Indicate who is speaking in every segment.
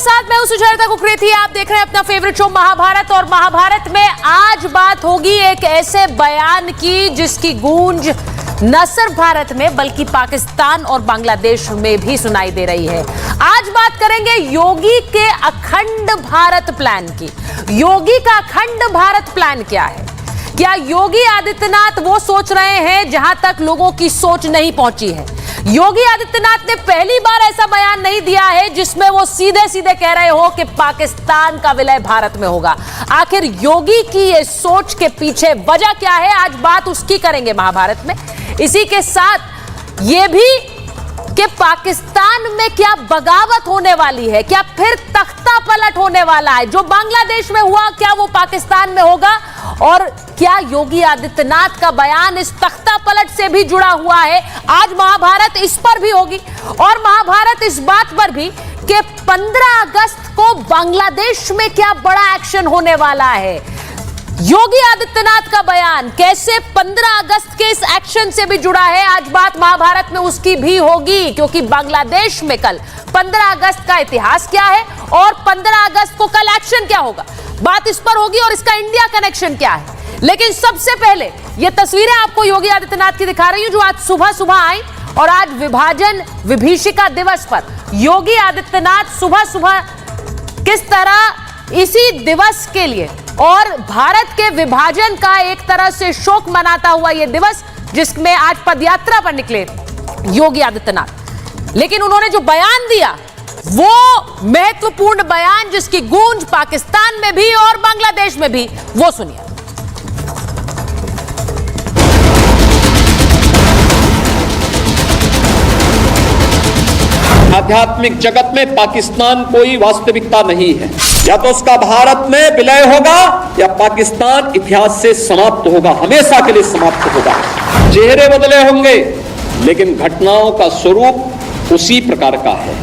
Speaker 1: साथ मैं हूं सुचरिता कुकरेती। आप देख रहे हैं अपना फेवरेट शो महाभारत। और महाभारत में आज बात होगी एक ऐसे बयान की जिसकी गूंज न सिर्फ भारत में बल्कि पाकिस्तान और बांग्लादेश में भी सुनाई दे रही है। आज बात करेंगे योगी के अखंड भारत प्लान की। योगी का अखंड भारत प्लान क्या है? क्या योगी आदित्यनाथ वो सोच रहे हैं जहां तक लोगों की सोच नहीं पहुंची है? योगी आदित्यनाथ ने पहली बार ऐसा बयान नहीं दिया है जिसमें वो सीधे सीधे कह रहे हो कि पाकिस्तान का विलय भारत में होगा। आखिर योगी की ये सोच के पीछे वजह क्या है, आज बात उसकी करेंगे महाभारत में। इसी के साथ ये भी कि पाकिस्तान में क्या बगावत होने वाली है, क्या फिर तख्ता पलट होने वाला है? जो बांग्लादेश में हुआ क्या वो पाकिस्तान में होगा? और क्या योगी आदित्यनाथ का बयान इस तख्ता पलट से भी जुड़ा हुआ है? आज महाभारत इस पर भी होगी। और महाभारत इस बात पर भी कि 15 अगस्त को बांग्लादेश में क्या बड़ा एक्शन होने वाला है। योगी आदित्यनाथ का बयान कैसे 15 अगस्त के इस एक्शन से भी जुड़ा है, आज बात महाभारत में उसकी भी होगी। क्योंकि बांग्लादेश में कल 15 अगस्त का इतिहास क्या है और 15 अगस्त को कल एक्शन क्या होगा, बात इस पर होगी। और इसका इंडिया कनेक्शन क्या है। लेकिन सबसे पहले ये तस्वीरें आपको योगी आदित्यनाथ की दिखा रही हूं जो आज सुबह सुबह आई। और आज विभाजन विभीषिका दिवस पर योगी आदित्यनाथ सुबह सुबह किस तरह इसी दिवस के लिए और भारत के विभाजन का एक तरह से शोक मनाता हुआ यह दिवस, जिसमें आज पदयात्रा पर निकले योगी आदित्यनाथ। लेकिन उन्होंने जो बयान दिया वो महत्वपूर्ण बयान जिसकी गूंज पाकिस्तान में भी और बांग्लादेश में भी, वो सुनिए।
Speaker 2: आध्यात्मिक जगत में पाकिस्तान कोई वास्तविकता नहीं है। या तो उसका भारत में विलय होगा या पाकिस्तान इतिहास से समाप्त होगा, हमेशा के लिए समाप्त होगा। चेहरे बदले होंगे लेकिन घटनाओं का स्वरूप उसी प्रकार का है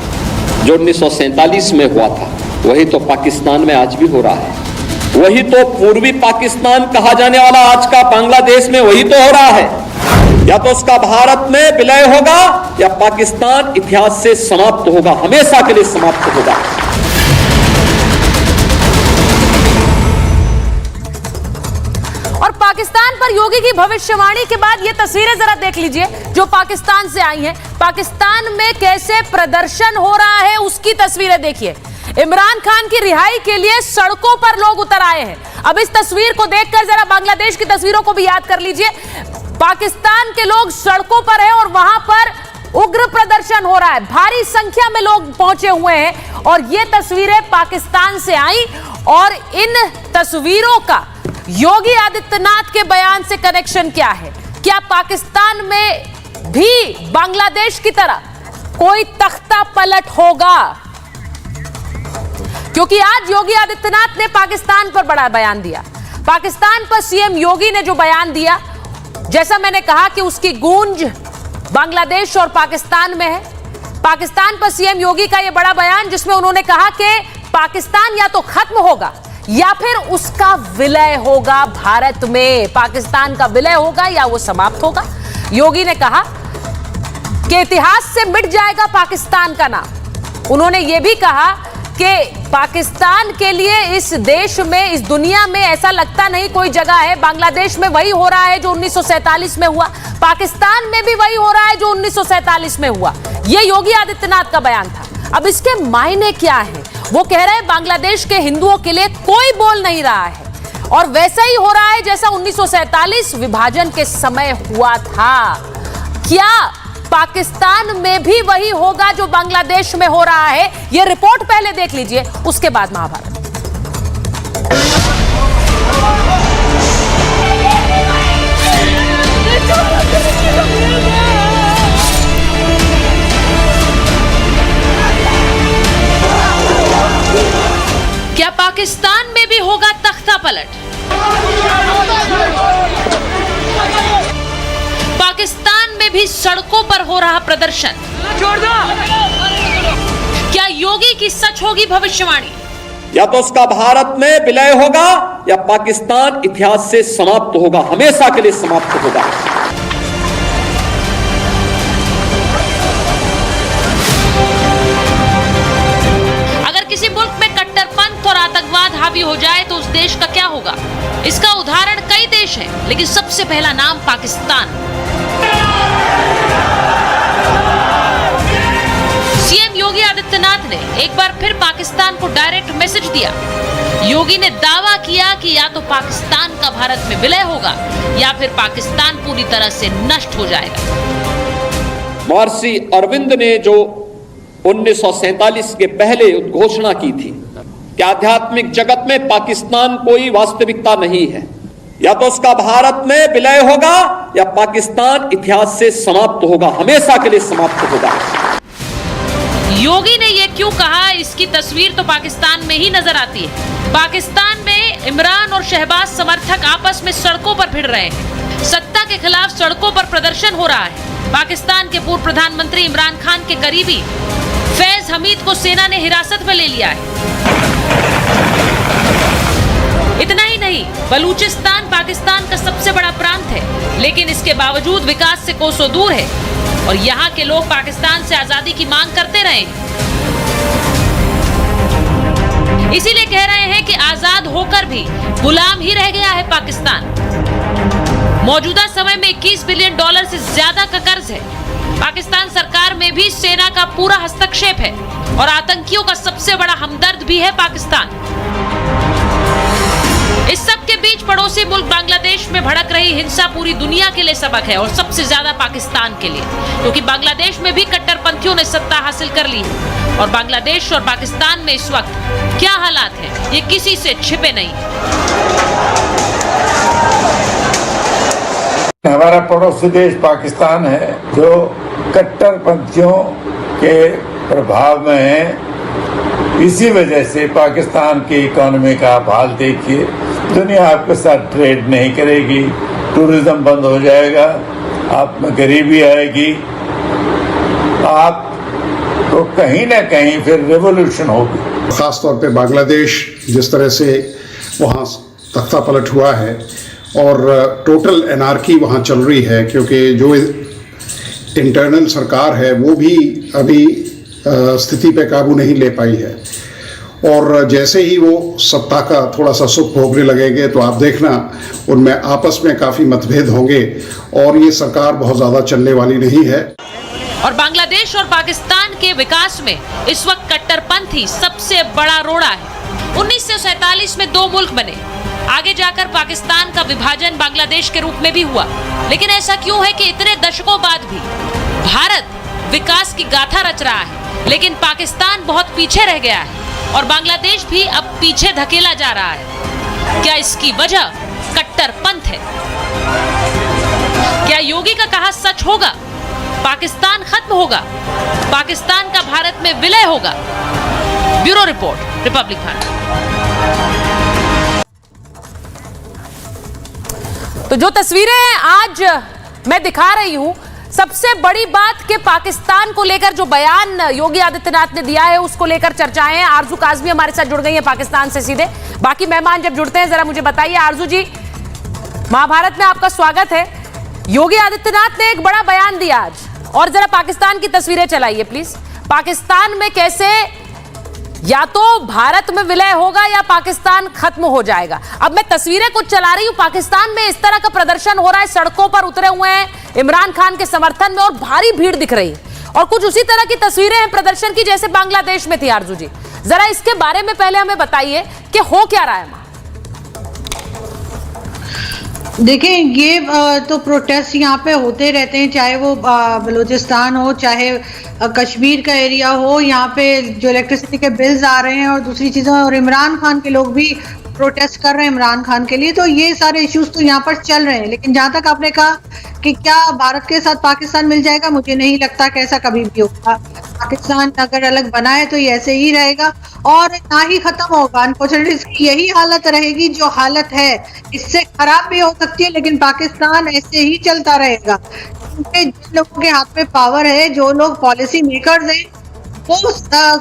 Speaker 2: जो 1947 में हुआ था। वही तो पाकिस्तान में आज भी हो रहा है। वही तो पूर्वी पाकिस्तान कहा जाने वाला आज का बांग्लादेश में वही तो हो रहा है। या तो उसका भारत में विलय होगा या पाकिस्तान इतिहास से समाप्त होगा, हमेशा के लिए समाप्त होगा।
Speaker 1: और पाकिस्तान पर योगी की भविष्यवाणी के बाद ये तस्वीरें जरा देख लीजिए जो पाकिस्तान से आई हैं। पाकिस्तान में कैसे प्रदर्शन हो रहा है उसकी तस्वीरें देखिए। इमरान खान की रिहाई के लिए सड़कों पर लोग उतर आए हैं। अब इस तस्वीर को देखकर जरा बांग्लादेश की तस्वीरों को भी याद कर लीजिए। पाकिस्तान के लोग सड़कों पर हैं और वहां पर उग्र प्रदर्शन हो रहा है। भारी संख्या में लोग पहुंचे हुए हैं और ये तस्वीरें पाकिस्तान से आई। और इन तस्वीरों का योगी आदित्यनाथ के बयान से कनेक्शन क्या है? क्या पाकिस्तान में भी बांग्लादेश की तरह कोई तख्ता पलट होगा? क्योंकि आज योगी आदित्यनाथ ने पाकिस्तान पर बड़ा बयान दिया। पाकिस्तान पर सीएम योगी ने जो बयान दिया, जैसा मैंने कहा कि उसकी गूंज बांग्लादेश और पाकिस्तान में है। पाकिस्तान पर सीएम योगी का यह बड़ा बयान जिसमें उन्होंने कहा कि पाकिस्तान या तो खत्म होगा या फिर उसका विलय होगा भारत में। पाकिस्तान का विलय होगा या वो समाप्त होगा। योगी ने कहा कि इतिहास से मिट जाएगा पाकिस्तान का नाम। उन्होंने यह भी कहा कि पाकिस्तान के लिए इस देश में, इस दुनिया में ऐसा लगता नहीं कोई जगह है। बांग्लादेश में वही हो रहा है जो 1947 में हुआ, पाकिस्तान में भी वही हो रहा है जो 1947 में हुआ। यह योगी आदित्यनाथ का बयान था। अब इसके मायने क्या हैं? वो कह रहे हैं बांग्लादेश के हिंदुओं के लिए कोई बोल नहीं रहा है और वैसा ही हो रहा है जैसा 1947 विभाजन के समय हुआ था। क्या पाकिस्तान में भी वही होगा जो बांग्लादेश में हो रहा है? यह रिपोर्ट पहले देख लीजिए, उसके बाद महाभारत। क्या पाकिस्तान में भी होगा तख्ता पलट? पाकिस्तान में भी सड़कों पर हो रहा प्रदर्शन। क्या योगी की सच होगी भविष्यवाणी?
Speaker 2: या तो उसका भारत में विलय होगा या पाकिस्तान इतिहास से समाप्त होगा, हमेशा के लिए समाप्त होगा।
Speaker 1: अगर किसी भी हो जाए तो उस देश का क्या होगा? इसका उदाहरण कई देश हैं, लेकिन सबसे पहला नाम पाकिस्तान। सीएम योगी आदित्यनाथ ने एक बार फिर पाकिस्तान को डायरेक्ट मैसेज दिया। योगी ने दावा किया कि या तो पाकिस्तान का भारत में विलय होगा या फिर पाकिस्तान पूरी तरह से नष्ट हो जाएगा।
Speaker 2: महर्षि अरविंद ने जो 1947 के पहले घोषणा की थी कि आध्यात्मिक जगत में पाकिस्तान कोई वास्तविकता नहीं है, या तो उसका भारत में विलय होगा या पाकिस्तान इतिहास से समाप्त होगा, हमेशा के लिए समाप्त होगा।
Speaker 1: योगी ने यह क्यों कहा, इसकी तस्वीर तो पाकिस्तान में ही नजर आती है। पाकिस्तान में इमरान और शहबाज समर्थक आपस में सड़कों पर भिड़ रहे हैं। सत्ता के खिलाफ सड़कों पर प्रदर्शन हो रहा है। पाकिस्तान के पूर्व प्रधानमंत्री इमरान खान के करीबी फैज हमीद को सेना ने हिरासत में ले लिया है। इतना ही नहीं, बलूचिस्तान पाकिस्तान का सबसे बड़ा प्रांत है, लेकिन इसके बावजूद विकास से कोसों दूर है और यहाँ के लोग पाकिस्तान से आजादी की मांग करते रहे। इसीलिए कह रहे हैं कि आजाद होकर भी गुलाम ही रह गया है पाकिस्तान। मौजूदा समय में $21 बिलियन से ज्यादा का कर्ज है। पाकिस्तान सरकार में भी सेना का पूरा हस्तक्षेप है और आतंकियों का सबसे बड़ा हमदर्द भी है पाकिस्तान। इस सब के बीच पड़ोसी मुल्क बांग्लादेश में भड़क रही हिंसा पूरी दुनिया के लिए सबक है और सबसे ज्यादा पाकिस्तान के लिए, क्योंकि बांग्लादेश में भी कट्टरपंथियों ने सत्ता हासिल कर ली है और बांग्लादेश और पाकिस्तान में इस वक्त क्या हालात हैं, ये किसी से छिपे नहीं।
Speaker 3: हमारा पड़ोसी देश पाकिस्तान है जो कट्टरपंथियों के प्रभाव में है। इसी वजह से पाकिस्तान की इकोनॉमी का हाल देखिए, दुनिया आपके साथ ट्रेड नहीं करेगी, टूरिज्म बंद हो जाएगा, आप में गरीबी आएगी, आप तो कहीं ना कहीं फिर रेवोल्यूशन होगी।
Speaker 4: खासतौर पे बांग्लादेश जिस तरह से वहाँ तख्ता पलट हुआ है और टोटल एनार्की वहाँ चल रही है, क्योंकि जो इंटरनल सरकार है वो भी अभी स्थिति पे काबू नहीं ले पाई है और जैसे ही वो सत्ता का थोड़ा सा सुख भोगने लगेंगे तो आप देखना उनमें आपस में काफ़ी मतभेद होंगे और ये सरकार बहुत ज़्यादा चलने वाली नहीं है।
Speaker 1: और बांग्लादेश और पाकिस्तान के विकास में इस वक्त कट्टरपंथी सबसे बड़ा रोड़ा है। 1947 में दो मुल्क बने, आगे जाकर पाकिस्तान का विभाजन बांग्लादेश के रूप में भी हुआ, लेकिन ऐसा क्यों है कि इतने दशकों बाद भी भारत विकास की गाथा रच रहा है, लेकिन पाकिस्तान बहुत पीछे रह गया है और बांग्लादेश भी अब पीछे धकेला जा रहा है। क्या इसकी वजह कट्टरपंथ है? क्या योगी का कहा सच होगा? पाकिस्तान खत्म होगा, पाकिस्तान का भारत में विलय होगा? Bureau report, Republic Bharat. तो जो तस्वीरें आज मैं दिखा रही हूं, सबसे बड़ी बात कि पाकिस्तान को लेकर जो बयान योगी आदित्यनाथ ने दिया है उसको लेकर चर्चाएं हैं। आरजू काज़मी हमारे साथ जुड़ गई हैं पाकिस्तान से सीधे। बाकी मेहमान जब जुड़ते हैं जरा मुझे बताइए। आरजू जी, महाभारत में आपका स्वागत है। योगी आदित्यनाथ ने एक बड़ा बयान दिया आज, और जरा पाकिस्तान की तस्वीरें चलाइए प्लीज। पाकिस्तान में कैसे या तो भारत में विलय होगा या पाकिस्तान खत्म हो जाएगा। अब मैं तस्वीरें कुछ चला रही हूं, पाकिस्तान में इस तरह का प्रदर्शन हो रहा है, सड़कों पर उतरे हुए हैं इमरान खान के समर्थन में और भारी भीड़ दिख रही है, और कुछ उसी तरह की तस्वीरें हैं प्रदर्शन की जैसे बांग्लादेश में थी। आरजू जी, जरा इसके बारे में पहले हमें बताइए कि हो क्या रहा है वहां।
Speaker 5: देखिए, ये तो प्रोटेस्ट यहाँ पे होते रहते हैं, चाहे वो बलूचिस्तान हो, चाहे कश्मीर का एरिया हो। यहाँ पे जो इलेक्ट्रिसिटी के बिल्स आ रहे हैं और दूसरी चीज़ें, और इमरान खान के लोग भी प्रोटेस्ट कर रहे हैं इमरान खान के लिए, तो ये सारे इश्यूज तो यहाँ पर चल रहे हैं। लेकिन जहाँ तक आपने कहा कि क्या भारत के साथ पाकिस्तान मिल जाएगा, मुझे नहीं लगता कि ऐसा कभी भी होगा। पाकिस्तान अगर अलग बना है तो ये ऐसे ही रहेगा और ना ही खत्म होगा। अनफॉर्चुनेटली इसकी यही हालत रहेगी जो हालत है, इससे खराब भी हो सकती है, लेकिन पाकिस्तान ऐसे ही चलता रहेगा। क्योंकि जिन लोगों के हाथ में पावर है, जो लोग पॉलिसी मेकर्स हैं, वो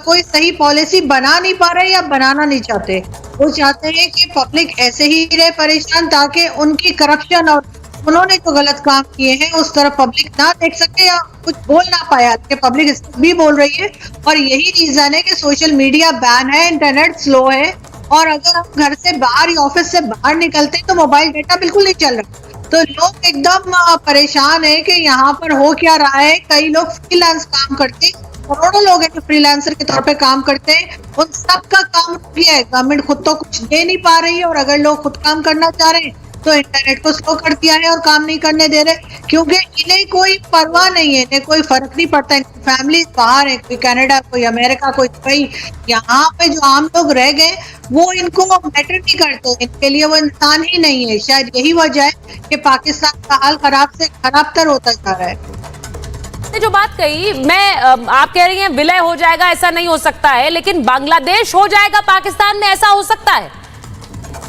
Speaker 5: कोई सही पॉलिसी बना नहीं पा रहे या बनाना नहीं चाहते। वो चाहते हैं कि पब्लिक ऐसे ही रहे परेशान, ताकि उनकी करप्शन और उन्होंने जो गलत काम किए हैं उस तरफ पब्लिक ना देख सके या कुछ बोल ना पाया, कि पब्लिक इस भी बोल रही है। और यही रीजन है कि सोशल मीडिया बैन है, इंटरनेट स्लो है और अगर हम घर से बाहर या ऑफिस से बाहर निकलते हैं तो मोबाइल डेटा बिल्कुल नहीं चल रहा। तो लोग एकदम परेशान है कि यहाँ पर हो क्या रहा है। कई लोग फ्रीलांस काम करते हैं, करोड़ों लोग हैं जो फ्रीलांसर के तौर पे काम करते हैं, उन सबका काम रुक गया है। गवर्नमेंट खुद तो कुछ दे नहीं पा रही है और अगर लोग खुद काम करना चाह रहे हैं तो इंटरनेट को स्लो कर दिया है और काम नहीं करने दे रहे, क्योंकि इन्हें कोई परवाह नहीं है, इन्हें कोई फर्क नहीं पड़ता। फैमिली बाहर है, कोई कनाडा, कोई अमेरिका, कोई दुबई, यहाँ पे जो आम लोग रह गए वो इनको मैटर नहीं करते, इनके लिए वो इंसान ही नहीं है। शायद यही वजह है कि पाकिस्तान का हाल खराब से खराबतर होता जा रहा है।
Speaker 1: जो बात कही, मैं आप कह रही हैं विलय हो जाएगा, ऐसा नहीं हो सकता है, लेकिन बांग्लादेश हो जाएगा पाकिस्तान में, ऐसा हो सकता है?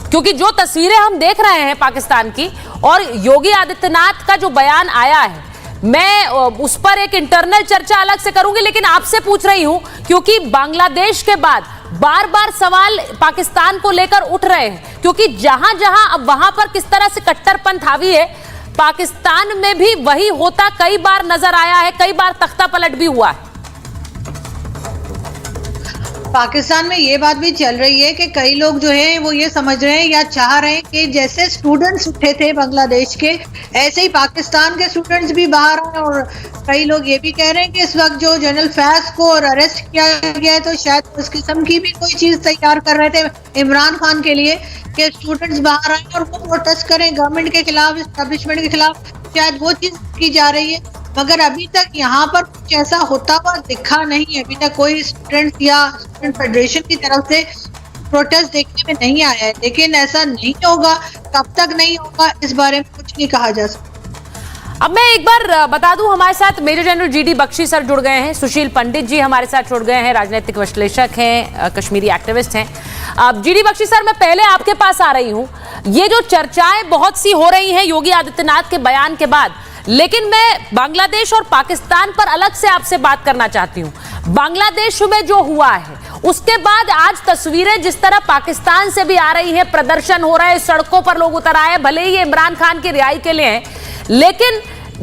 Speaker 1: क्योंकि जो तस्वीरें हम देख रहे हैं पाकिस्तान की और योगी आदित्यनाथ का जो बयान आया है, मैं उस पर एक इंटरनल चर्चा अलग से करूंगी, लेकिन आपसे पूछ रही हूं क्योंकि बांग्लादेश के बाद बार बार सवाल पाकिस्तान को लेकर उठ रहे हैं, क्योंकि जहां जहां अब वहां पर किस तरह से कट्टरपंथ हावी है, पाकिस्तान में भी वही होता कई बार नजर आया है, कई बार तख्ता पलट भी हुआ है।
Speaker 5: पाकिस्तान में ये बात भी चल रही है कि कई लोग जो है वो ये समझ रहे हैं या चाह रहे हैं कि जैसे स्टूडेंट्स उठे थे बांग्लादेश के, ऐसे ही पाकिस्तान के स्टूडेंट्स भी बाहर आए। और कई लोग ये भी कह रहे हैं कि इस वक्त जो जनरल फैज को अरेस्ट किया गया है तो शायद उस किस्म की भी कोई चीज तैयार कर रहे थे इमरान खान के लिए कि स्टूडेंट्स बाहर आए और वो प्रोटेस्ट करें गवर्नमेंट के खिलाफ, एस्टेब्लिशमेंट के खिलाफ, शायद वो चीज की जा रही है। मगर अभी तक यहाँ पर कुछ ऐसा होता हुआ दिखा नहीं है। अभी तक कोई स्टूडेंट या स्टूडेंट फेडरेशन की तरफ से प्रोटेस्ट देखने में नहीं आया है, लेकिन ऐसा नहीं होगा, कब तक नहीं होगा इस बारे में कुछ नहीं कहा जा सकता।
Speaker 1: अब मैं एक बार बता दूं, हमारे साथ major general GD Bakshi sir जुड़ गए हैं, सुशील पंडित जी हमारे साथ जुड़ गए हैं, राजनीतिक विश्लेषक हैं, कश्मीरी एक्टिविस्ट हैं। अब जीडी बख्शी सर, मैं पहले आपके पास आ रही हूं। ये जो चर्चाएं बहुत सी हो रही हैं योगी आदित्यनाथ के बयान के बाद, लेकिन मैं बांग्लादेश और पाकिस्तान पर अलग से आपसे बात करना चाहती हूं। बांग्लादेश में जो हुआ है उसके बाद आज तस्वीरें जिस तरह पाकिस्तान से भी आ रही है, प्रदर्शन हो रहा है, सड़कों पर लोग उतर आए, भले ही इमरान खान की रिहाई के लिए हैं, लेकिन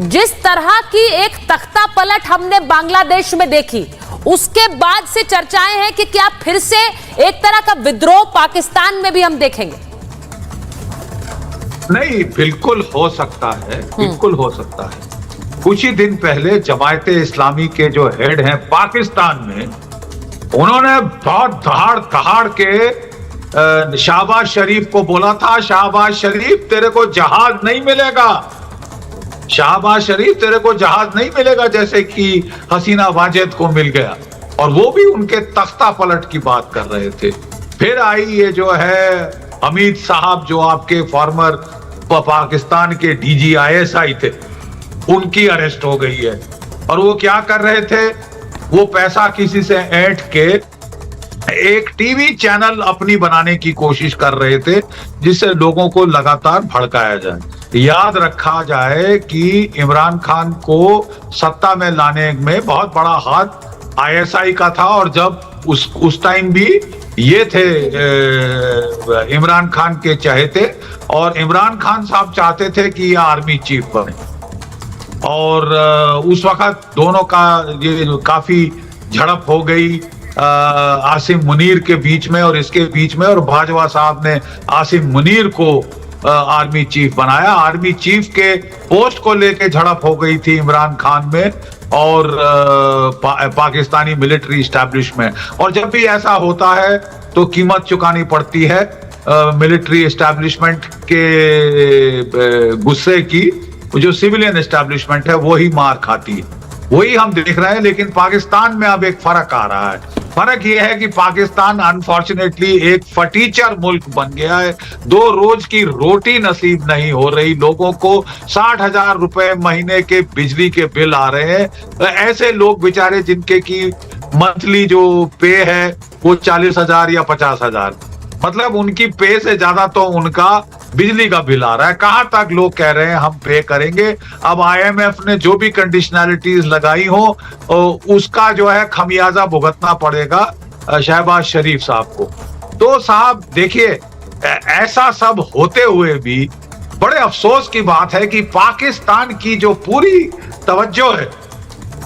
Speaker 1: जिस तरह की एक तख्ता पलट हमने बांग्लादेश में देखी, उसके बाद से चर्चाएं हैं कि क्या फिर से एक तरह का विद्रोह पाकिस्तान में भी हम देखेंगे?
Speaker 6: नहीं, बिल्कुल हो सकता है, बिल्कुल हो सकता है। कुछ ही दिन पहले जमायते इस्लामी के जो हेड हैं पाकिस्तान में, उन्होंने बहुत दहाड़ के शहबाज शरीफ को बोला था, शहबाज शरीफ तेरे को जहाज नहीं मिलेगा, शहबाज शरीफ तेरे को जहाज नहीं मिलेगा, जैसे कि हसीना वाजेद को मिल गया। और वो भी उनके तख्ता पलट की बात कर रहे थे। फिर आई ये जो है हमीद साहब, जो आपके फॉर्मर पाकिस्तान के डीजी ISI थे, उनकी अरेस्ट हो गई है। और वो क्या कर रहे थे, वो पैसा किसी से ऐंठ के एक टीवी चैनल अपनी बनाने की कोशिश कर रहे थे, जिससे लोगों को लगातार भड़काया जाए। याद रखा जाए कि इमरान खान को सत्ता में लाने में बहुत बड़ा हाथ ISI का था, और जब उस टाइम भी ये थे इमरान खान के चहेते, और इमरान खान साहब चाहते थे कि ये आर्मी चीफ बने। और उस वक्त दोनों का ये काफी झड़प हो गई आसिम मुनीर के बीच में और इसके बीच में, और बाजवा साहब ने आसिम मुनीर को आर्मी चीफ बनाया। आर्मी चीफ के पोस्ट को लेके झड़प हो गई थी इमरान खान में और पाकिस्तानी मिलिट्री एस्टैब्लिशमेंट। और जब भी ऐसा होता है तो कीमत चुकानी पड़ती है मिलिट्री एस्टैब्लिशमेंट के गुस्से की। जो सिविलियन एस्टैब्लिशमेंट है वो ही मार खाती है, वही हम देख रहे हैं। लेकिन पाकिस्तान में अब एक फर्क आ रहा है। फर्क यह है कि पाकिस्तान अनफॉर्चुनेटली एक फटीचर मुल्क बन गया है। 2 रोज की रोटी नसीब नहीं हो रही लोगों को। 60,000 रुपए महीने के बिजली के बिल आ रहे हैं। ऐसे लोग बेचारे जिनके की मंथली जो पे है वो 40,000 या 50,000, मतलब उनकी पे से ज्यादा तो उनका बिजली का बिल आ रहा है। कहां तक लोग कह रहे हैं हम पे करेंगे। अब IMF ने जो भी कंडीशनैलिटीज लगाई हो उसका जो है खमियाजा भुगतना पड़ेगा शहबाज शरीफ साहब को। तो साहब देखिए, ऐसा सब होते हुए भी बड़े अफसोस की बात है कि पाकिस्तान की जो पूरी तवज्जो है,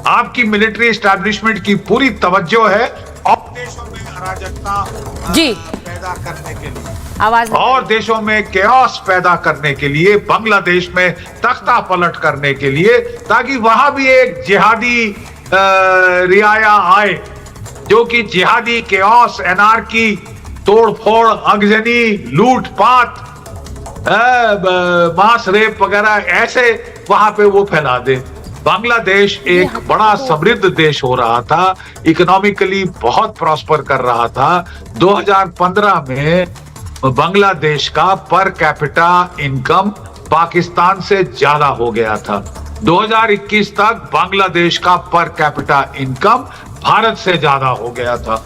Speaker 6: आपकी मिलिट्री एस्टैब्लिशमेंट की पूरी तवज्जो है और देशों में अराजकता
Speaker 1: जी
Speaker 6: पैदा करने के लिए
Speaker 1: आवाज
Speaker 6: और देशों में केओस पैदा करने के लिए, बांग्लादेश में तख्ता पलट करने के लिए, ताकि वहां भी एक जिहादी रियाया आए जो कि जिहादी केओस, एनार्की, तोड़फोड़, आगजनी, लूटपाट, मास रेप वगैरह ऐसे वहां पे वो फैला दे। बांग्लादेश एक बड़ा समृद्ध देश हो रहा था, इकोनॉमिकली बहुत प्रॉस्पर कर रहा था। 2015 में बांग्लादेश का पर कैपिटा इनकम पाकिस्तान से ज्यादा हो गया था। 2021 तक बांग्लादेश का पर कैपिटा इनकम भारत से ज्यादा हो गया था।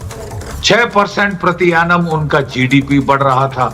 Speaker 6: 6% प्रति एनम उनका जीडीपी बढ़ रहा था।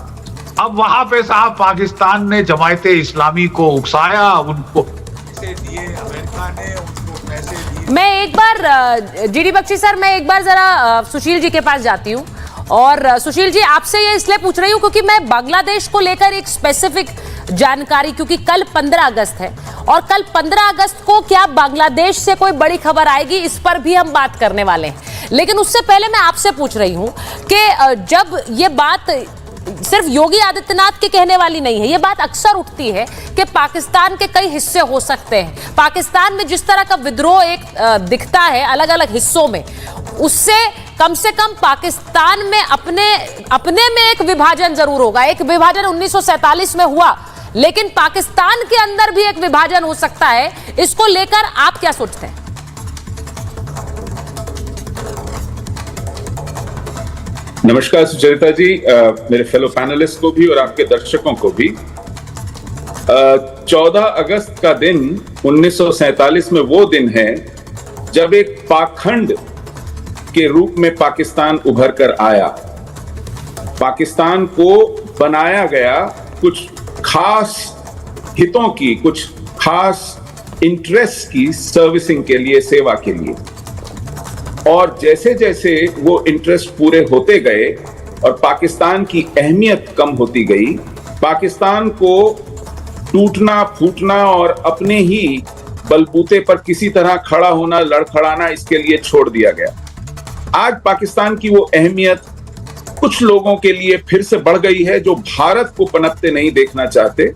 Speaker 6: अब वहां पे साहब पाकिस्तान ने जमायते इस्लामी को उकसाया, उनको पैसे दिए, अमेरिका ने उनको पैसे दिए।
Speaker 1: मैं एक बार जीडी बख्शी सर, मैं एक बार जरा सुशील जी के पास जाती हूँ। और सुशील जी, आपसे ये इसलिए पूछ रही हूँ क्योंकि मैं बांग्लादेश को लेकर एक स्पेसिफिक जानकारी, क्योंकि कल 15 अगस्त है और कल 15 अगस्त को क्या बांग्लादेश से कोई बड़ी खबर आएगी, इस पर भी हम बात करने वाले हैं। लेकिन उससे पहले मैं आपसे पूछ रही हूँ कि जब ये बात सिर्फ योगी आदित्यनाथ के कहने वाली नहीं है, ये बात अक्सर उठती है कि पाकिस्तान के कई हिस्से हो सकते हैं। पाकिस्तान में जिस तरह का विद्रोह एक दिखता है अलग अलग हिस्सों में, उससे कम से कम पाकिस्तान में अपने में एक विभाजन जरूर होगा। एक विभाजन 1947 में हुआ, लेकिन पाकिस्तान के अंदर भी एक विभाजन हो सकता है। इसको लेकर आप क्या सोचते हैं?
Speaker 7: नमस्कार सुचरिता जी, मेरे फेलो पैनलिस्ट को भी और आपके दर्शकों को भी। 14 अगस्त का दिन 1947 में वो दिन है जब एक पाखंड के रूप में पाकिस्तान उभर कर आया। पाकिस्तान को बनाया गया कुछ खास हितों की, कुछ खास इंटरेस्ट की सर्विसिंग के लिए, सेवा के लिए। और जैसे जैसे वो इंटरेस्ट पूरे होते गए और पाकिस्तान की अहमियत कम होती गई, पाकिस्तान को टूटना फूटना और अपने ही बलबूते पर किसी तरह खड़ा होना, लड़खड़ाना, इसके लिए छोड़ दिया गया। आज पाकिस्तान की वो अहमियत कुछ लोगों के लिए फिर से बढ़ गई है जो भारत को पनपते नहीं देखना चाहते,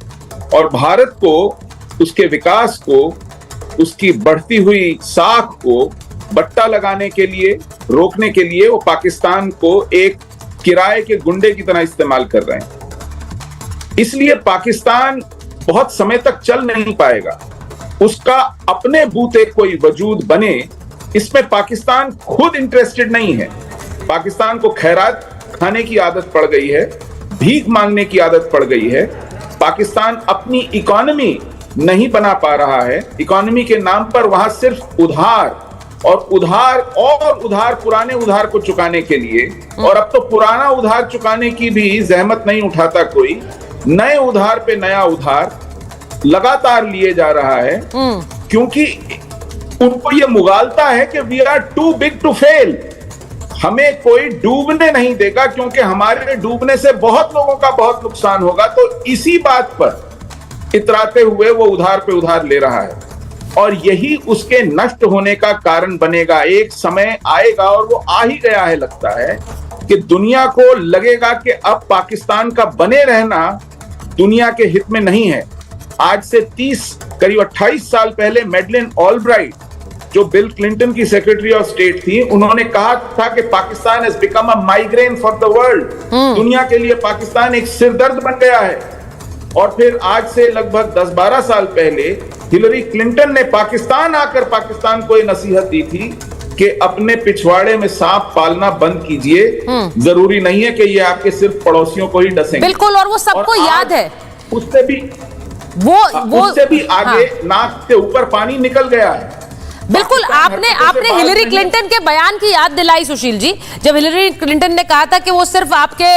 Speaker 7: और भारत को, उसके विकास को, उसकी बढ़ती हुई साख को बट्टा लगाने के लिए, रोकने के लिए वो पाकिस्तान को एक किराए के गुंडे की तरह इस्तेमाल कर रहे हैं। इसलिए पाकिस्तान बहुत समय तक चल नहीं पाएगा। उसका अपने बूते कोई वजूद बने, इसमें पाकिस्तान खुद इंटरेस्टेड नहीं है। पाकिस्तान को खैरात खाने की आदत पड़ गई है, भीख मांगने की आदत पड़ गई है। पाकिस्तान अपनी इकोनॉमी नहीं बना पा रहा है। इकोनॉमी के नाम पर वहां सिर्फ उधार और उधार पुराने उधार को चुकाने के लिए, और अब तो पुराना उधार चुकाने की भी जहमत नहीं उठाता कोई। नए उधार पे नया उधार लगातार लिए जा रहा है, क्योंकि उनको ये मुगालता है कि we are too big to fail. हमें कोई डूबने नहीं देगा, क्योंकि हमारे डूबने से बहुत लोगों का बहुत नुकसान होगा। तो इसी बात पर इतराते हुए वो उधार पे उधार ले रहा है, और यही उसके नष्ट होने का कारण बनेगा। एक समय आएगा, और वो आ ही गया है लगता है, कि दुनिया को लगेगा कि अब पाकिस्तान का बने रहना दुनिया के हित में नहीं है। आज से करीब 28 साल पहले मैडलिन ऑलब्राइट, जो बिल क्लिंटन की सेक्रेटरी ऑफ स्टेट थी, उन्होंने कहा था कि Pakistan has become a migraine for the world. दुनिया के लिए पाकिस्तान एक सिरदर्द बन गया है। और फिर आज से लगभग 10-12 साल पहले हिलरी क्लिंटन ने पाकिस्तान आकर पाकिस्तान को ये नसीहत दी थी कि अपने पिछवाड़े में सांप पालना बंद कीजिए। जरूरी नहीं है कि ये आपके सिर्फ पड़ोसियों को ही डसेंगे।
Speaker 1: बिल्कुल, और वो सबको याद है।
Speaker 7: उससे भी उससे भी आगे नाक से ऊपर पानी निकल गया है।
Speaker 1: बिल्कुल, आपने हिलरी क्लिंटन के बयान की याद दिलाई सुशील जी, जब हिलरी क्लिंटन ने कहा था कि वो सिर्फ आपके